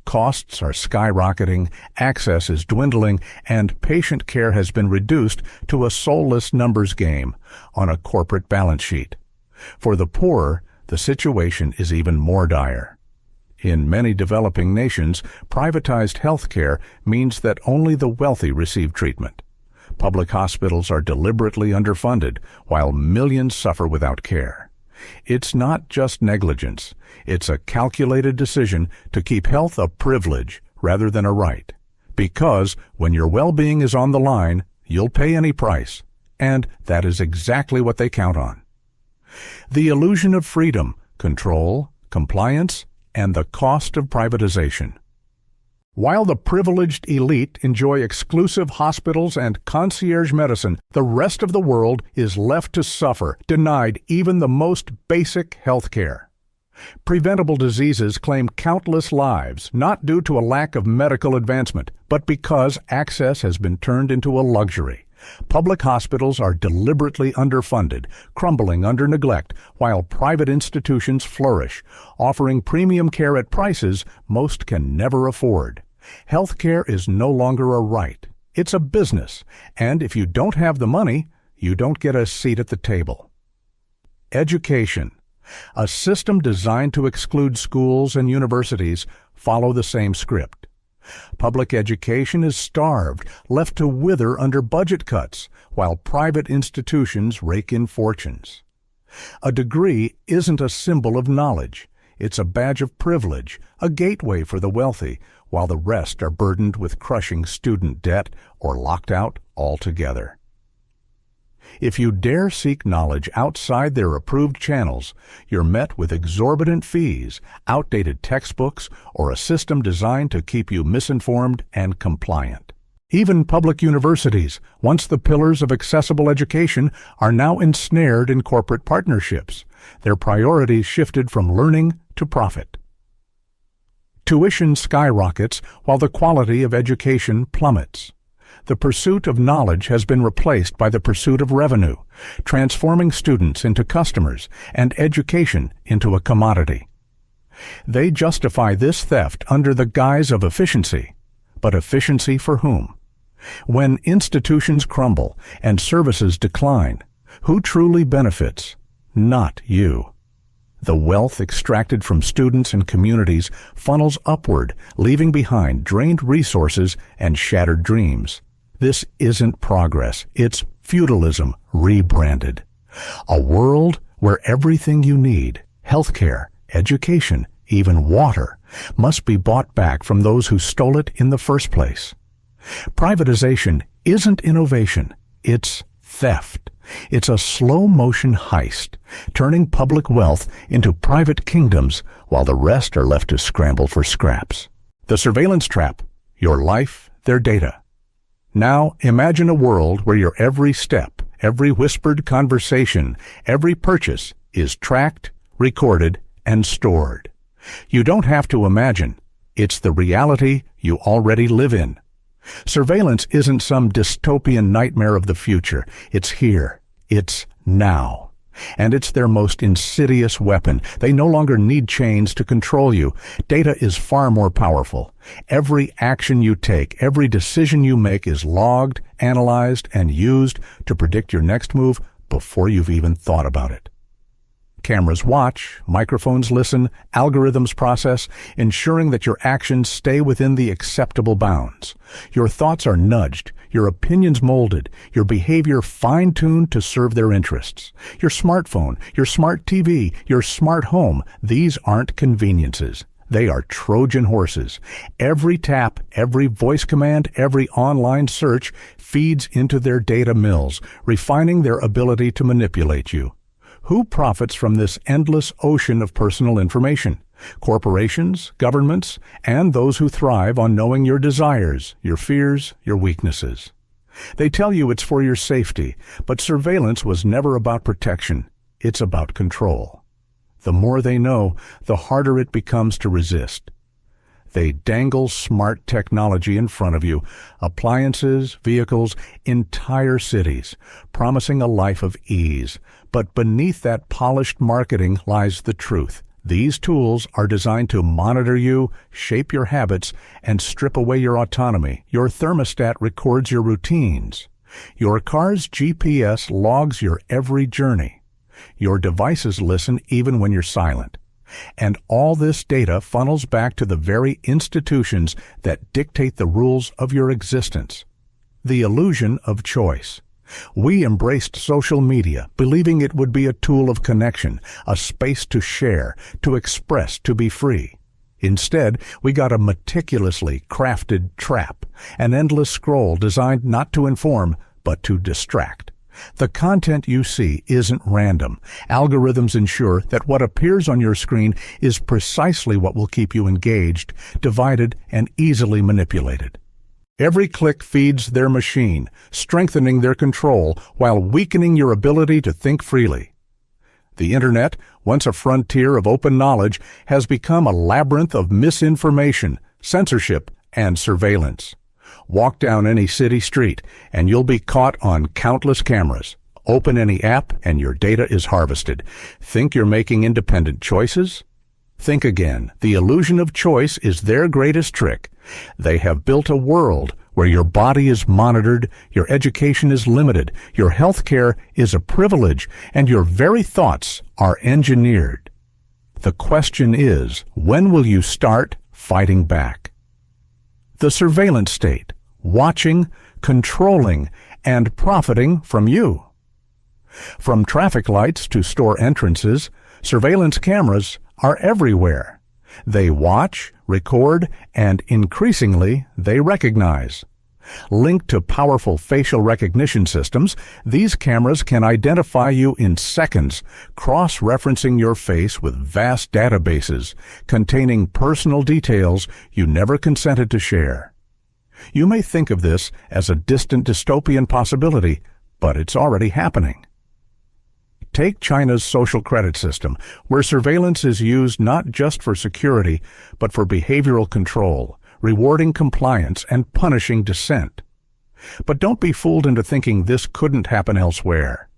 Costs are skyrocketing, access is dwindling, and patient care has been reduced to a soulless numbers game on a corporate balance sheet. For the poor, the situation is even more dire. In many developing nations, privatized health care means that only the wealthy receive treatment. Public hospitals are deliberately underfunded, while millions suffer without care. It's not just negligence. It's a calculated decision to keep health a privilege rather than a right. Because when your well-being is on the line, you'll pay any price. And that is exactly what they count on. The illusion of freedom, control, compliance, and the cost of privatization. While the privileged elite enjoy exclusive hospitals and concierge medicine, the rest of the world is left to suffer, denied even the most basic health care. Preventable diseases claim countless lives, not due to a lack of medical advancement, but because access has been turned into a luxury. Public hospitals are deliberately underfunded, crumbling under neglect, while private institutions flourish, offering premium care at prices most can never afford. Healthcare is no longer a right. It's a business, and if you don't have the money, you don't get a seat at the table. Education. A system designed to exclude schools and universities follow the same script. Public education is starved, left to wither under budget cuts, while private institutions rake in fortunes. A degree isn't a symbol of knowledge. It's a badge of privilege, a gateway for the wealthy, while the rest are burdened with crushing student debt or locked out altogether. If you dare seek knowledge outside their approved channels, you're met with exorbitant fees, outdated textbooks, or a system designed to keep you misinformed and compliant. Even public universities, once the pillars of accessible education, are now ensnared in corporate partnerships. Their priorities shifted from learning to profit. Tuition skyrockets while the quality of education plummets. The pursuit of knowledge has been replaced by the pursuit of revenue, transforming students into customers and education into a commodity. They justify this theft under the guise of efficiency. But efficiency for whom? When institutions crumble and services decline, who truly benefits? Not you. The wealth extracted from students and communities funnels upward, leaving behind drained resources and shattered dreams. This isn't progress, it's feudalism rebranded. A world where everything you need, healthcare, education, even water, must be bought back from those who stole it in the first place. Privatization isn't innovation, it's theft. It's a slow-motion heist, turning public wealth into private kingdoms while the rest are left to scramble for scraps. The surveillance trap, your life, their data. Now imagine a world where your every step, every whispered conversation, every purchase is tracked, recorded, and stored. You don't have to imagine. It's the reality you already live in. Surveillance isn't some dystopian nightmare of the future. It's here. It's now. And it's their most insidious weapon. They no longer need chains to control you. Data is far more powerful. Every action you take, every decision you make is logged, analyzed, and used to predict your next move before you've even thought about it. Cameras watch, microphones listen, algorithms process, ensuring that your actions stay within the acceptable bounds. Your thoughts are nudged, your opinions molded, your behavior fine-tuned to serve their interests. Your smartphone, your smart TV, your smart home, these aren't conveniences. They are Trojan horses. Every tap, every voice command, every online search feeds into their data mills, refining their ability to manipulate you. Who profits from this endless ocean of personal information? Corporations, governments, and those who thrive on knowing your desires, your fears, your weaknesses. They tell you it's for your safety, but surveillance was never about protection. It's about control. The more they know, the harder it becomes to resist. They dangle smart technology in front of you, appliances, vehicles, entire cities, promising a life of ease. But beneath that polished marketing lies the truth. These tools are designed to monitor you, shape your habits, and strip away your autonomy. Your thermostat records your routines. Your car's GPS logs your every journey. Your devices listen even when you're silent. And all this data funnels back to the very institutions that dictate the rules of your existence. The illusion of choice. We embraced social media, believing it would be a tool of connection, a space to share, to express, to be free. Instead, we got a meticulously crafted trap, an endless scroll designed not to inform, but to distract. The content you see isn't random. Algorithms ensure that what appears on your screen is precisely what will keep you engaged, divided, and easily manipulated. Every click feeds their machine, strengthening their control while weakening your ability to think freely. The Internet, once a frontier of open knowledge, has become a labyrinth of misinformation, censorship, and surveillance. Walk down any city street, and you'll be caught on countless cameras. Open any app, and your data is harvested. Think you're making independent choices? Think again. The illusion of choice is their greatest trick. They have built a world where your body is monitored, your education is limited, your health care is a privilege, and your very thoughts are engineered. The question is, when will you start fighting back? The surveillance state, watching, controlling, and profiting from you. From traffic lights to store entrances, surveillance cameras are everywhere. They watch, record, and increasingly, they recognize. Linked to powerful facial recognition systems, these cameras can identify you in seconds, cross-referencing your face with vast databases containing personal details you never consented to share. You may think of this as a distant dystopian possibility, but it's already happening. Take China's social credit system, where surveillance is used not just for security, but for behavioral control, rewarding compliance and punishing dissent. But don't be fooled into thinking this couldn't happen elsewhere.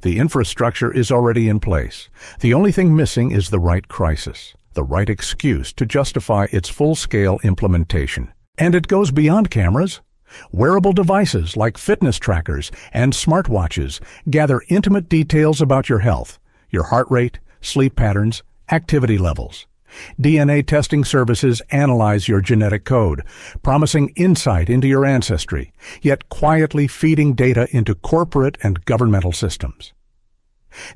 The infrastructure is already in place. The only thing missing is the right crisis, the right excuse to justify its full-scale implementation. And it goes beyond cameras. Wearable devices like fitness trackers and smartwatches gather intimate details about your health, your heart rate, sleep patterns, activity levels. DNA testing services analyze your genetic code, promising insight into your ancestry, yet quietly feeding data into corporate and governmental systems.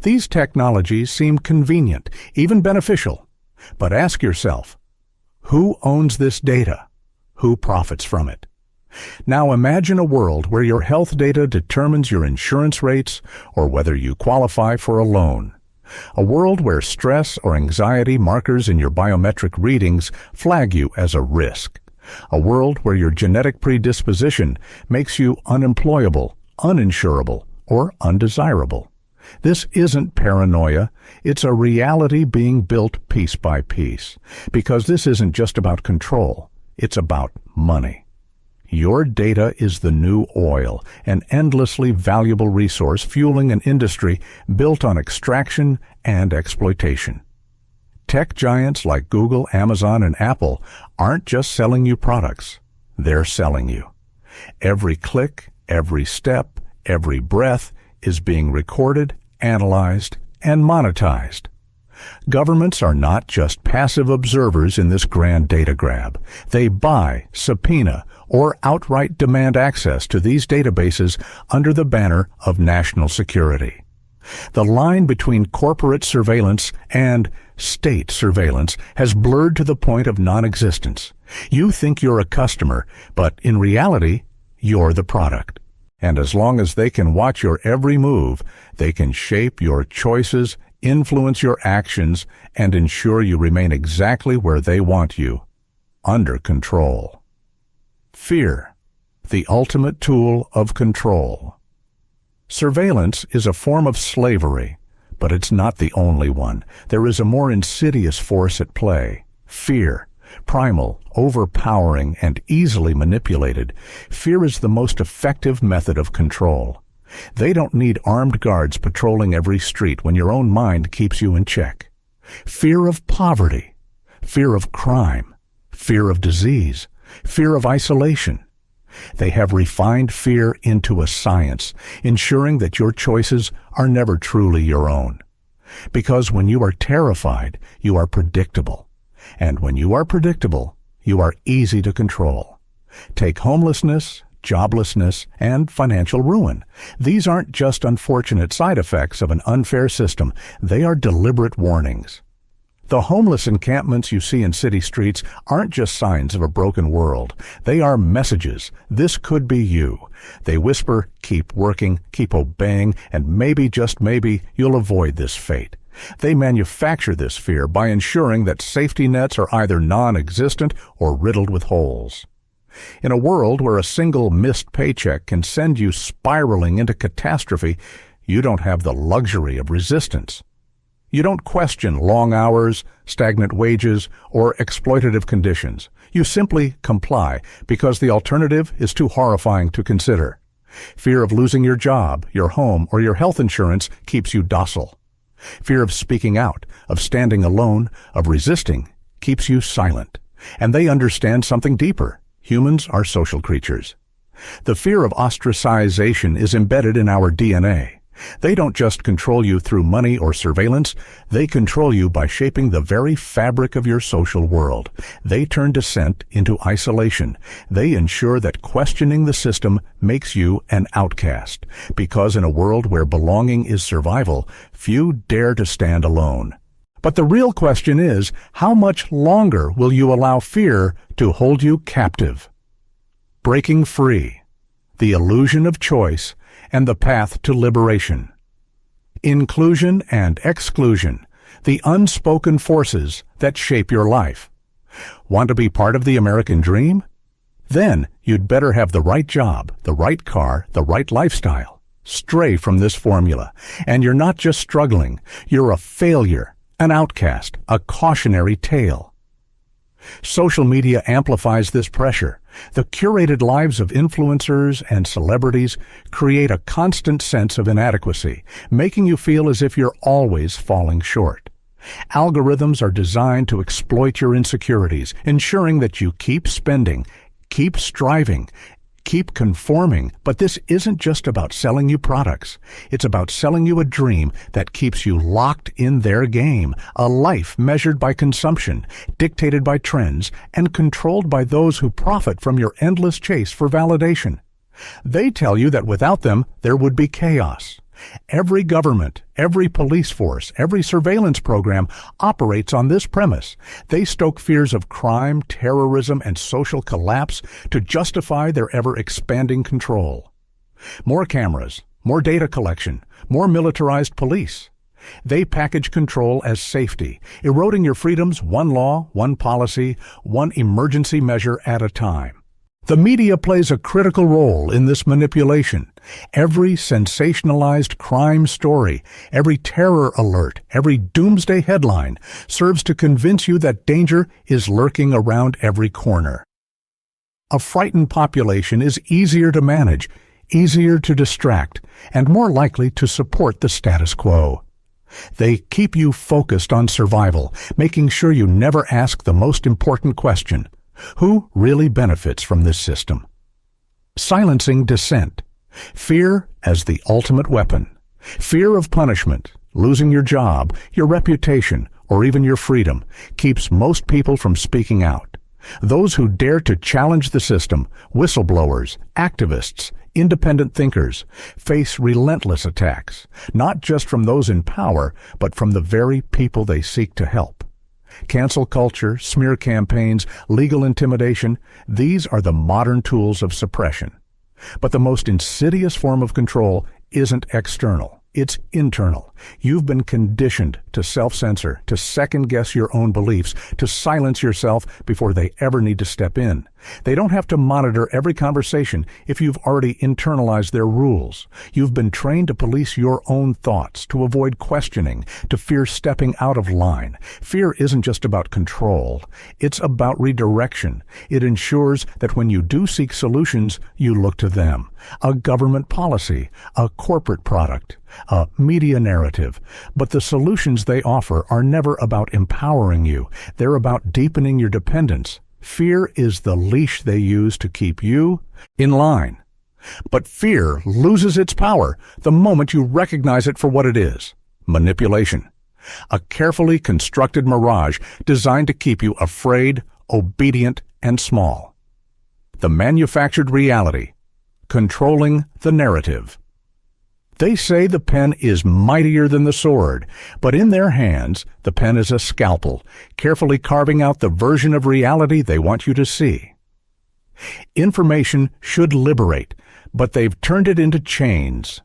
These technologies seem convenient, even beneficial. But ask yourself, who owns this data? Who profits from it? Now imagine a world where your health data determines your insurance rates or whether you qualify for a loan. A world where stress or anxiety markers in your biometric readings flag you as a risk. A world where your genetic predisposition makes you unemployable, uninsurable, or undesirable. This isn't paranoia, it's a reality being built piece by piece. Because this isn't just about control, it's about money. Your data is the new oil, an endlessly valuable resource fueling an industry built on extraction and exploitation. Tech giants like Google, Amazon, and Apple aren't just selling you products, they're selling you. Every click, every step, every breath is being recorded, analyzed, and monetized. Governments are not just passive observers in this grand data grab. They buy, subpoena, or outright demand access to these databases under the banner of national security. The line between corporate surveillance and state surveillance has blurred to the point of non-existence. You think you're a customer, but in reality, you're the product. And as long as they can watch your every move, they can shape your choices, influence your actions, and ensure you remain exactly where they want you, under control. Fear, the ultimate tool of control. Surveillance is a form of slavery, but it's not the only one. There is a more insidious force at play, fear. Primal, overpowering, and easily manipulated, fear is the most effective method of control. They don't need armed guards patrolling every street when your own mind keeps you in check. Fear of poverty, fear of crime, fear of disease, fear of isolation. They have refined fear into a science, ensuring that your choices are never truly your own. Because when you are terrified, you are predictable. And when you are predictable, you are easy to control. Take homelessness, joblessness, and financial ruin. These aren't just unfortunate side effects of an unfair system. They are deliberate warnings. The homeless encampments you see in city streets aren't just signs of a broken world. They are messages. This could be you. They whisper, keep working, keep obeying, and maybe, just maybe, you'll avoid this fate. They manufacture this fear by ensuring that safety nets are either non-existent or riddled with holes. In a world where a single missed paycheck can send you spiraling into catastrophe, you don't have the luxury of resistance. You don't question long hours, stagnant wages, or exploitative conditions. You simply comply because the alternative is too horrifying to consider. Fear of losing your job, your home, or your health insurance keeps you docile. Fear of speaking out, of standing alone, of resisting, keeps you silent. And they understand something deeper. Humans are social creatures. The fear of ostracization is embedded in our DNA. They don't just control you through money or surveillance, they control you by shaping the very fabric of your social world. They turn dissent into isolation. They ensure that questioning the system makes you an outcast, because in a world where belonging is survival, few dare to stand alone. But the real question is, how much longer will you allow fear to hold you captive? Breaking free, the illusion of choice, and the path to liberation. Inclusion and exclusion, the unspoken forces that shape your life. Want to be part of the American dream? Then you'd better have the right job, the right car, the right lifestyle. Stray from this formula, and you're not just struggling, you're a failure, an outcast, a cautionary tale. Social media amplifies this pressure. The curated lives of influencers and celebrities create a constant sense of inadequacy, making you feel as if you're always falling short. Algorithms are designed to exploit your insecurities, ensuring that you keep spending, keep striving, keep conforming. But this isn't just about selling you products. It's about selling you a dream that keeps you locked in their game, a life measured by consumption, dictated by trends, and controlled by those who profit from your endless chase for validation. They tell you that without them, there would be chaos. Every government, every police force, every surveillance program operates on this premise. They stoke fears of crime, terrorism, and social collapse to justify their ever-expanding control. More cameras, more data collection, more militarized police. They package control as safety, eroding your freedoms one law, one policy, one emergency measure at a time. The media plays a critical role in this manipulation. Every sensationalized crime story, every terror alert, every doomsday headline serves to convince you that danger is lurking around every corner. A frightened population is easier to manage, easier to distract, and more likely to support the status quo. They keep you focused on survival, making sure you never ask the most important question: who really benefits from this system? Silencing dissent. Fear as the ultimate weapon. Fear of punishment, losing your job, your reputation, or even your freedom keeps most people from speaking out. Those who dare to challenge the system, whistleblowers, activists, independent thinkers, face relentless attacks, not just from those in power, but from the very people they seek to help. Cancel culture, smear campaigns, legal intimidation, these are the modern tools of suppression. But the most insidious form of control isn't external, it's internal. You've been conditioned to self-censor, to second-guess your own beliefs, to silence yourself before they ever need to step in. They don't have to monitor every conversation if you've already internalized their rules. You've been trained to police your own thoughts, to avoid questioning, to fear stepping out of line. Fear isn't just about control. It's about redirection. It ensures that when you do seek solutions, you look to them. A government policy, a corporate product, a media narrative. But the solutions they offer are never about empowering you. They're about deepening your dependence. Fear is the leash they use to keep you in line. But fear loses its power the moment you recognize it for what it is: manipulation. A carefully constructed mirage designed to keep you afraid, obedient, and small. The manufactured reality, controlling the narrative. They say the pen is mightier than the sword, but in their hands, the pen is a scalpel, carefully carving out the version of reality they want you to see. Information should liberate, but they've turned it into chains.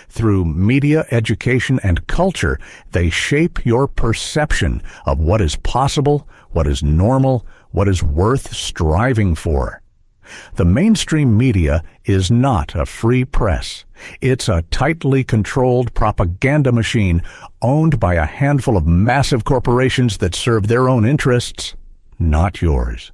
Through media, education, and culture, they shape your perception of what is possible, what is normal, what is worth striving for. The mainstream media is not a free press. It's a tightly controlled propaganda machine owned by a handful of massive corporations that serve their own interests, not yours.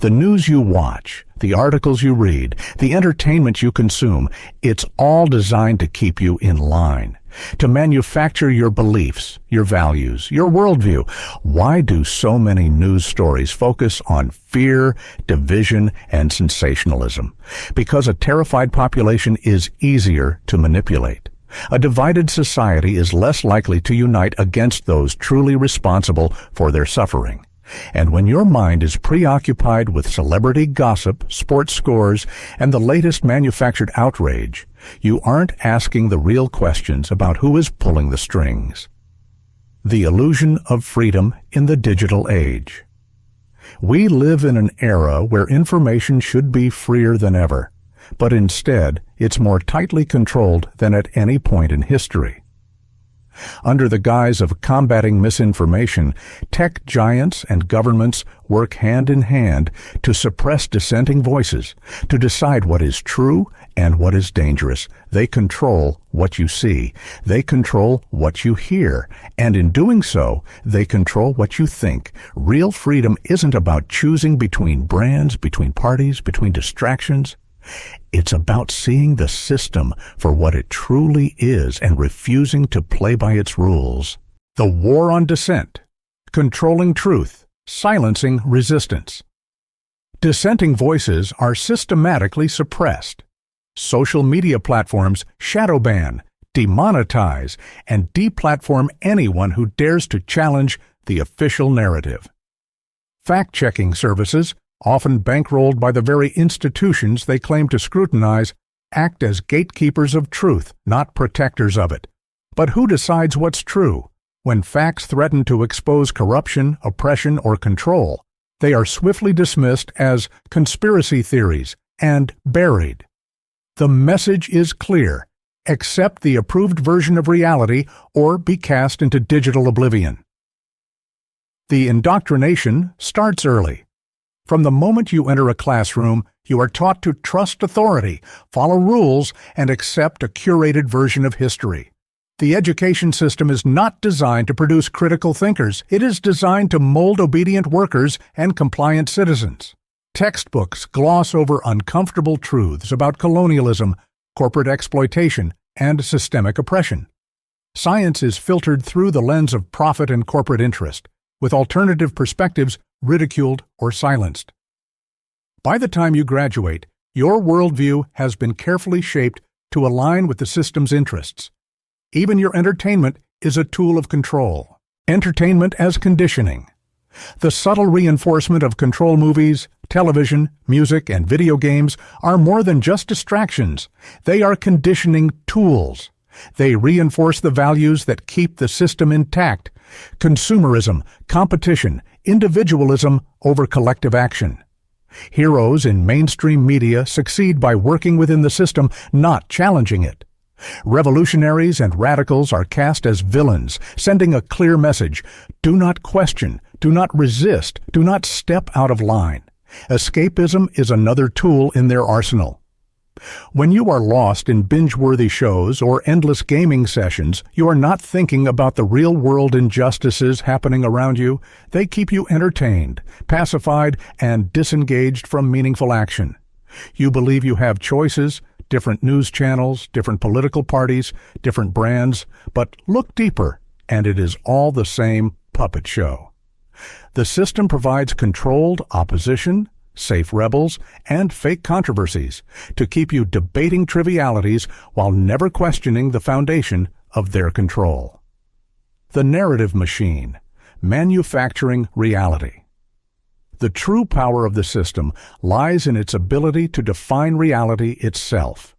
The news you watch, the articles you read, the entertainment you consume, it's all designed to keep you in line, to manufacture your beliefs, your values, your worldview. Why do so many news stories focus on fear, division, and sensationalism? Because a terrified population is easier to manipulate. A divided society is less likely to unite against those truly responsible for their suffering. And when your mind is preoccupied with celebrity gossip, sports scores, and the latest manufactured outrage, you aren't asking the real questions about who is pulling the strings. The illusion of freedom in the digital age. We live in an era where information should be freer than ever, but instead it's more tightly controlled than at any point in history. Under the guise of combating misinformation, tech giants and governments work hand in hand to suppress dissenting voices, to decide what is true and what is dangerous. They control what you see. They control what you hear. And in doing so, they control what you think. Real freedom isn't about choosing between brands, between parties, between distractions. It's about seeing the system for what it truly is and refusing to play by its rules. The war on dissent, controlling truth, silencing resistance. Dissenting voices are systematically suppressed. Social media platforms shadow ban, demonetize, and deplatform anyone who dares to challenge the official narrative. Fact-checking services, often bankrolled by the very institutions they claim to scrutinize, act as gatekeepers of truth, not protectors of it. But who decides what's true? When facts threaten to expose corruption, oppression, or control, they are swiftly dismissed as conspiracy theories and buried. The message is clear: accept the approved version of reality or be cast into digital oblivion. The indoctrination starts early. From the moment you enter a classroom, you are taught to trust authority, follow rules, and accept a curated version of history. The education system is not designed to produce critical thinkers. It is designed to mold obedient workers and compliant citizens. Textbooks gloss over uncomfortable truths about colonialism, corporate exploitation, and systemic oppression. Science is filtered through the lens of profit and corporate interest, with alternative perspectives ridiculed or silenced. By the time you graduate, your worldview has been carefully shaped to align with the system's interests. Even your entertainment is a tool of control. Entertainment as conditioning. The subtle reinforcement of control movies, television, music, and video games are more than just distractions. They are conditioning tools. They reinforce the values that keep the system intact: consumerism, competition, individualism over collective action. Heroes in mainstream media succeed by working within the system, not challenging it. Revolutionaries and radicals are cast as villains, sending a clear message: do not question, do not resist, do not step out of line. Escapism is another tool in their arsenal. When you are lost in binge-worthy shows or endless gaming sessions, you are not thinking about the real-world injustices happening around you. They keep you entertained, pacified, and disengaged from meaningful action. You believe you have choices, different news channels, different political parties, different brands, but look deeper, and it is all the same puppet show. The system provides controlled opposition, safe rebels, and fake controversies to keep you debating trivialities while never questioning the foundation of their control. The narrative machine, manufacturing reality. The true power of the system lies in its ability to define reality itself.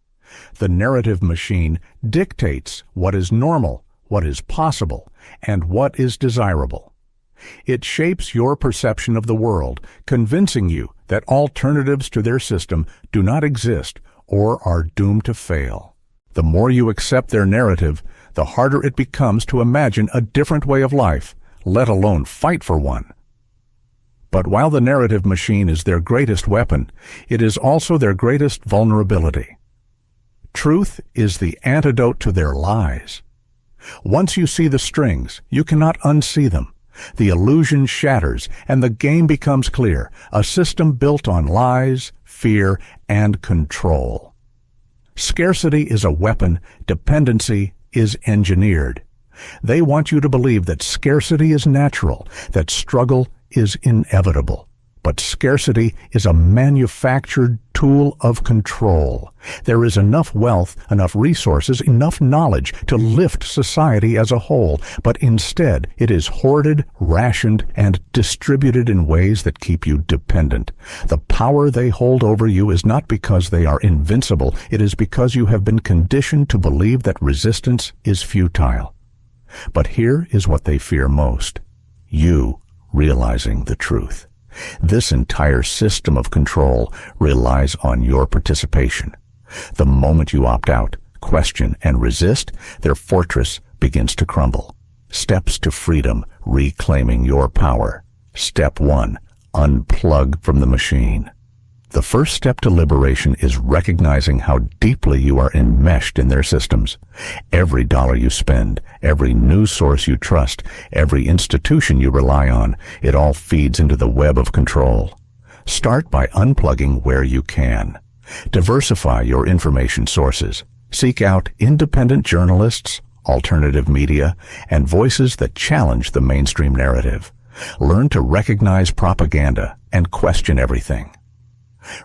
The narrative machine dictates what is normal, what is possible, and what is desirable. It shapes your perception of the world, convincing you that alternatives to their system do not exist or are doomed to fail. The more you accept their narrative, the harder it becomes to imagine a different way of life, let alone fight for one. But while the narrative machine is their greatest weapon, it is also their greatest vulnerability. Truth is the antidote to their lies. Once you see the strings, you cannot unsee them. The illusion shatters, and the game becomes clear, a system built on lies, fear, and control. Scarcity is a weapon, dependency is engineered. They want you to believe that scarcity is natural, that struggle is inevitable. But scarcity is a manufactured tool of control. There is enough wealth, enough resources, enough knowledge to lift society as a whole, but instead it is hoarded, rationed, and distributed in ways that keep you dependent. The power they hold over you is not because they are invincible, it is because you have been conditioned to believe that resistance is futile. But here is what they fear most: you realizing the truth. This entire system of control relies on your participation. The moment you opt out, question, and resist, their fortress begins to crumble. Steps to freedom, reclaiming your power. Step 1. Unplug from the machine. The first step to liberation is recognizing how deeply you are enmeshed in their systems. Every dollar you spend, every news source you trust, every institution you rely on, it all feeds into the web of control. Start by unplugging where you can. Diversify your information sources. Seek out independent journalists, alternative media, and voices that challenge the mainstream narrative. Learn to recognize propaganda and question everything.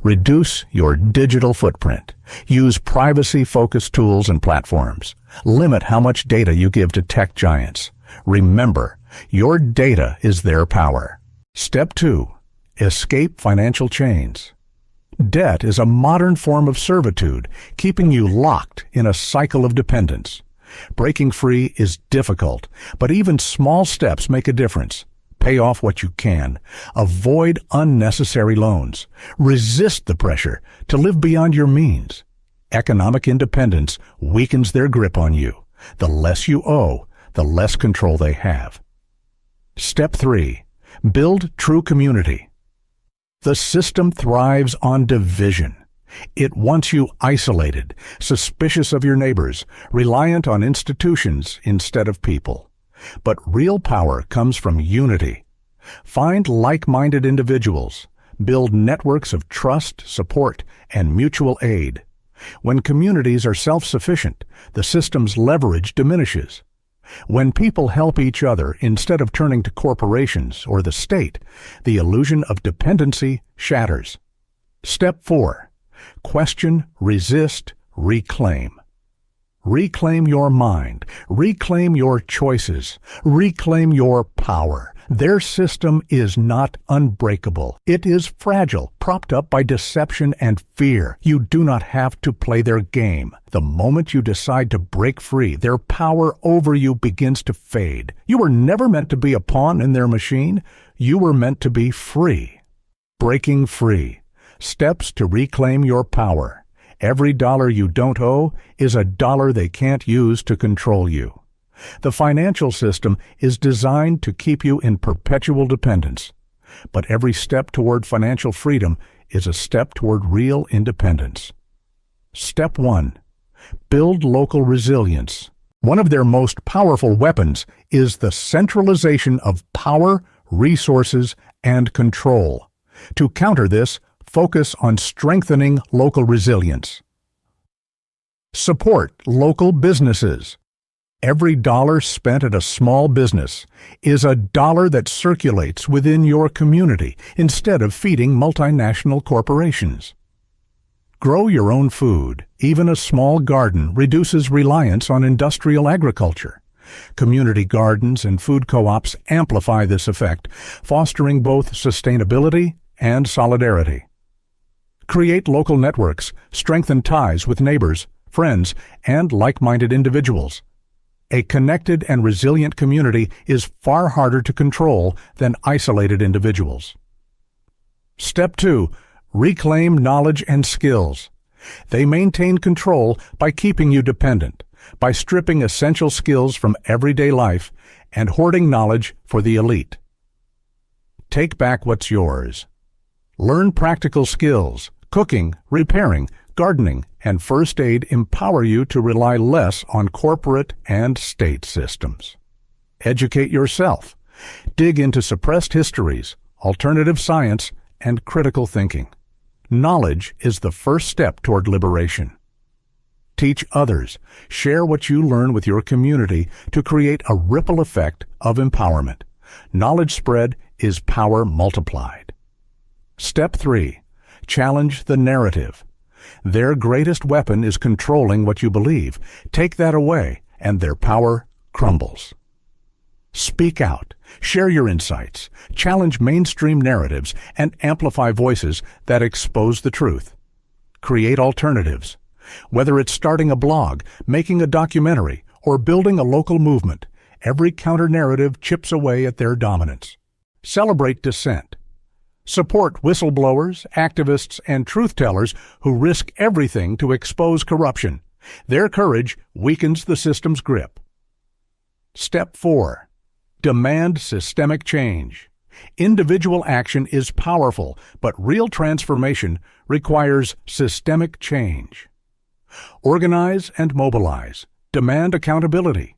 Reduce your digital footprint. Use privacy-focused tools and platforms. Limit how much data you give to tech giants. Remember, your data is their power. Step 2. Escape financial chains. Debt is a modern form of servitude, keeping you locked in a cycle of dependence. Breaking free is difficult, but even small steps make a difference. Pay off what you can. Avoid unnecessary loans. Resist the pressure to live beyond your means. Economic independence weakens their grip on you. The less you owe, the less control they have. Step 3. Build true community. The system thrives on division. It wants you isolated, suspicious of your neighbors, reliant on institutions instead of people. But real power comes from unity. Find like-minded individuals. Build networks of trust, support, and mutual aid. When communities are self-sufficient, the system's leverage diminishes. When people help each other instead of turning to corporations or the state, the illusion of dependency shatters. Step 4. Question, resist, reclaim. Reclaim your mind. Reclaim your choices. Reclaim your power. Their system is not unbreakable. It is fragile, propped up by deception and fear. You do not have to play their game. The moment you decide to break free, their power over you begins to fade. You were never meant to be a pawn in their machine. You were meant to be free. Breaking free. Steps to reclaim your power. Every dollar you don't owe is a dollar they can't use to control you. The financial system is designed to keep you in perpetual dependence. But every step toward financial freedom is a step toward real independence. Step 1. Build local resilience. One of their most powerful weapons is the centralization of power, resources, and control. To counter this, focus on strengthening local resilience. Support local businesses. Every dollar spent at a small business is a dollar that circulates within your community instead of feeding multinational corporations. Grow your own food. Even a small garden reduces reliance on industrial agriculture. Community gardens and food co-ops amplify this effect, fostering both sustainability and solidarity. Create local networks, strengthen ties with neighbors, friends, and like-minded individuals. A connected and resilient community is far harder to control than isolated individuals. Step 2. Reclaim knowledge and skills. They maintain control by keeping you dependent, by stripping essential skills from everyday life and hoarding knowledge for the elite. Take back what's yours. Learn practical skills. Cooking, repairing, gardening, and first aid empower you to rely less on corporate and state systems. Educate yourself. Dig into suppressed histories, alternative science, and critical thinking. Knowledge is the first step toward liberation. Teach others. Share what you learn with your community to create a ripple effect of empowerment. Knowledge spread is power multiplied. Step 3. Challenge the narrative. Their greatest weapon is controlling what you believe. Take that away, and their power crumbles. Speak out. Share your insights. Challenge mainstream narratives and amplify voices that expose the truth. Create alternatives. Whether it's starting a blog, making a documentary, or building a local movement, every counter-narrative chips away at their dominance. Celebrate dissent. Support whistleblowers, activists, and truth-tellers who risk everything to expose corruption. Their courage weakens the system's grip. Step 4. Demand systemic change. Individual action is powerful, but real transformation requires systemic change. Organize and mobilize. Demand accountability.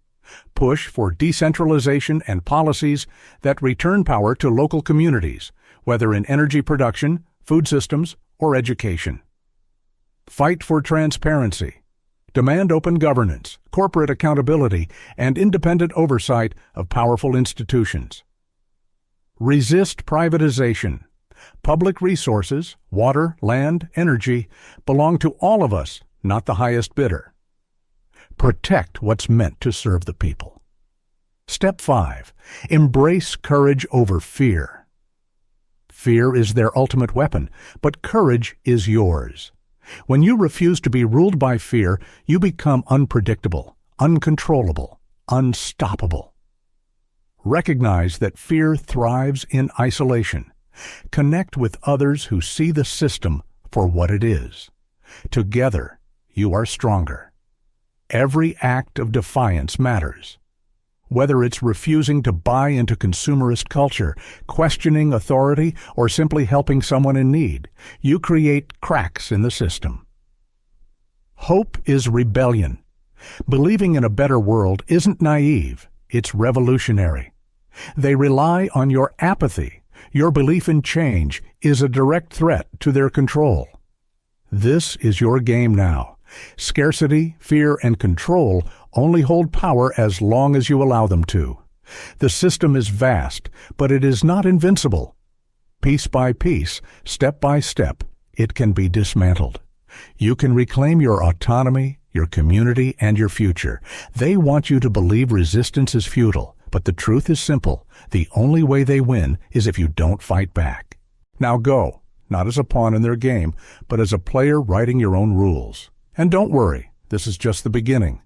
Push for decentralization and policies that return power to local communities, whether in energy production, food systems, or education. Fight for transparency. Demand open governance, corporate accountability, and independent oversight of powerful institutions. Resist privatization. Public resources, water, land, energy, belong to all of us, not the highest bidder. Protect what's meant to serve the people. Step 5. Embrace courage over fear. Fear is their ultimate weapon, but courage is yours. When you refuse to be ruled by fear, you become unpredictable, uncontrollable, unstoppable. Recognize that fear thrives in isolation. Connect with others who see the system for what it is. Together, you are stronger. Every act of defiance matters. Whether it's refusing to buy into consumerist culture, questioning authority, or simply helping someone in need, you create cracks in the system. Hope is rebellion. Believing in a better world isn't naive, it's revolutionary. They rely on your apathy. Your belief in change is a direct threat to their control. This is your game now. Scarcity, fear, and control only hold power as long as you allow them to. The system is vast, but it is not invincible. Piece by piece, step by step, it can be dismantled. You can reclaim your autonomy, your community, and your future. They want you to believe resistance is futile, but the truth is simple. The only way they win is if you don't fight back. Now go, not as a pawn in their game, but as a player writing your own rules. And don't worry, this is just the beginning.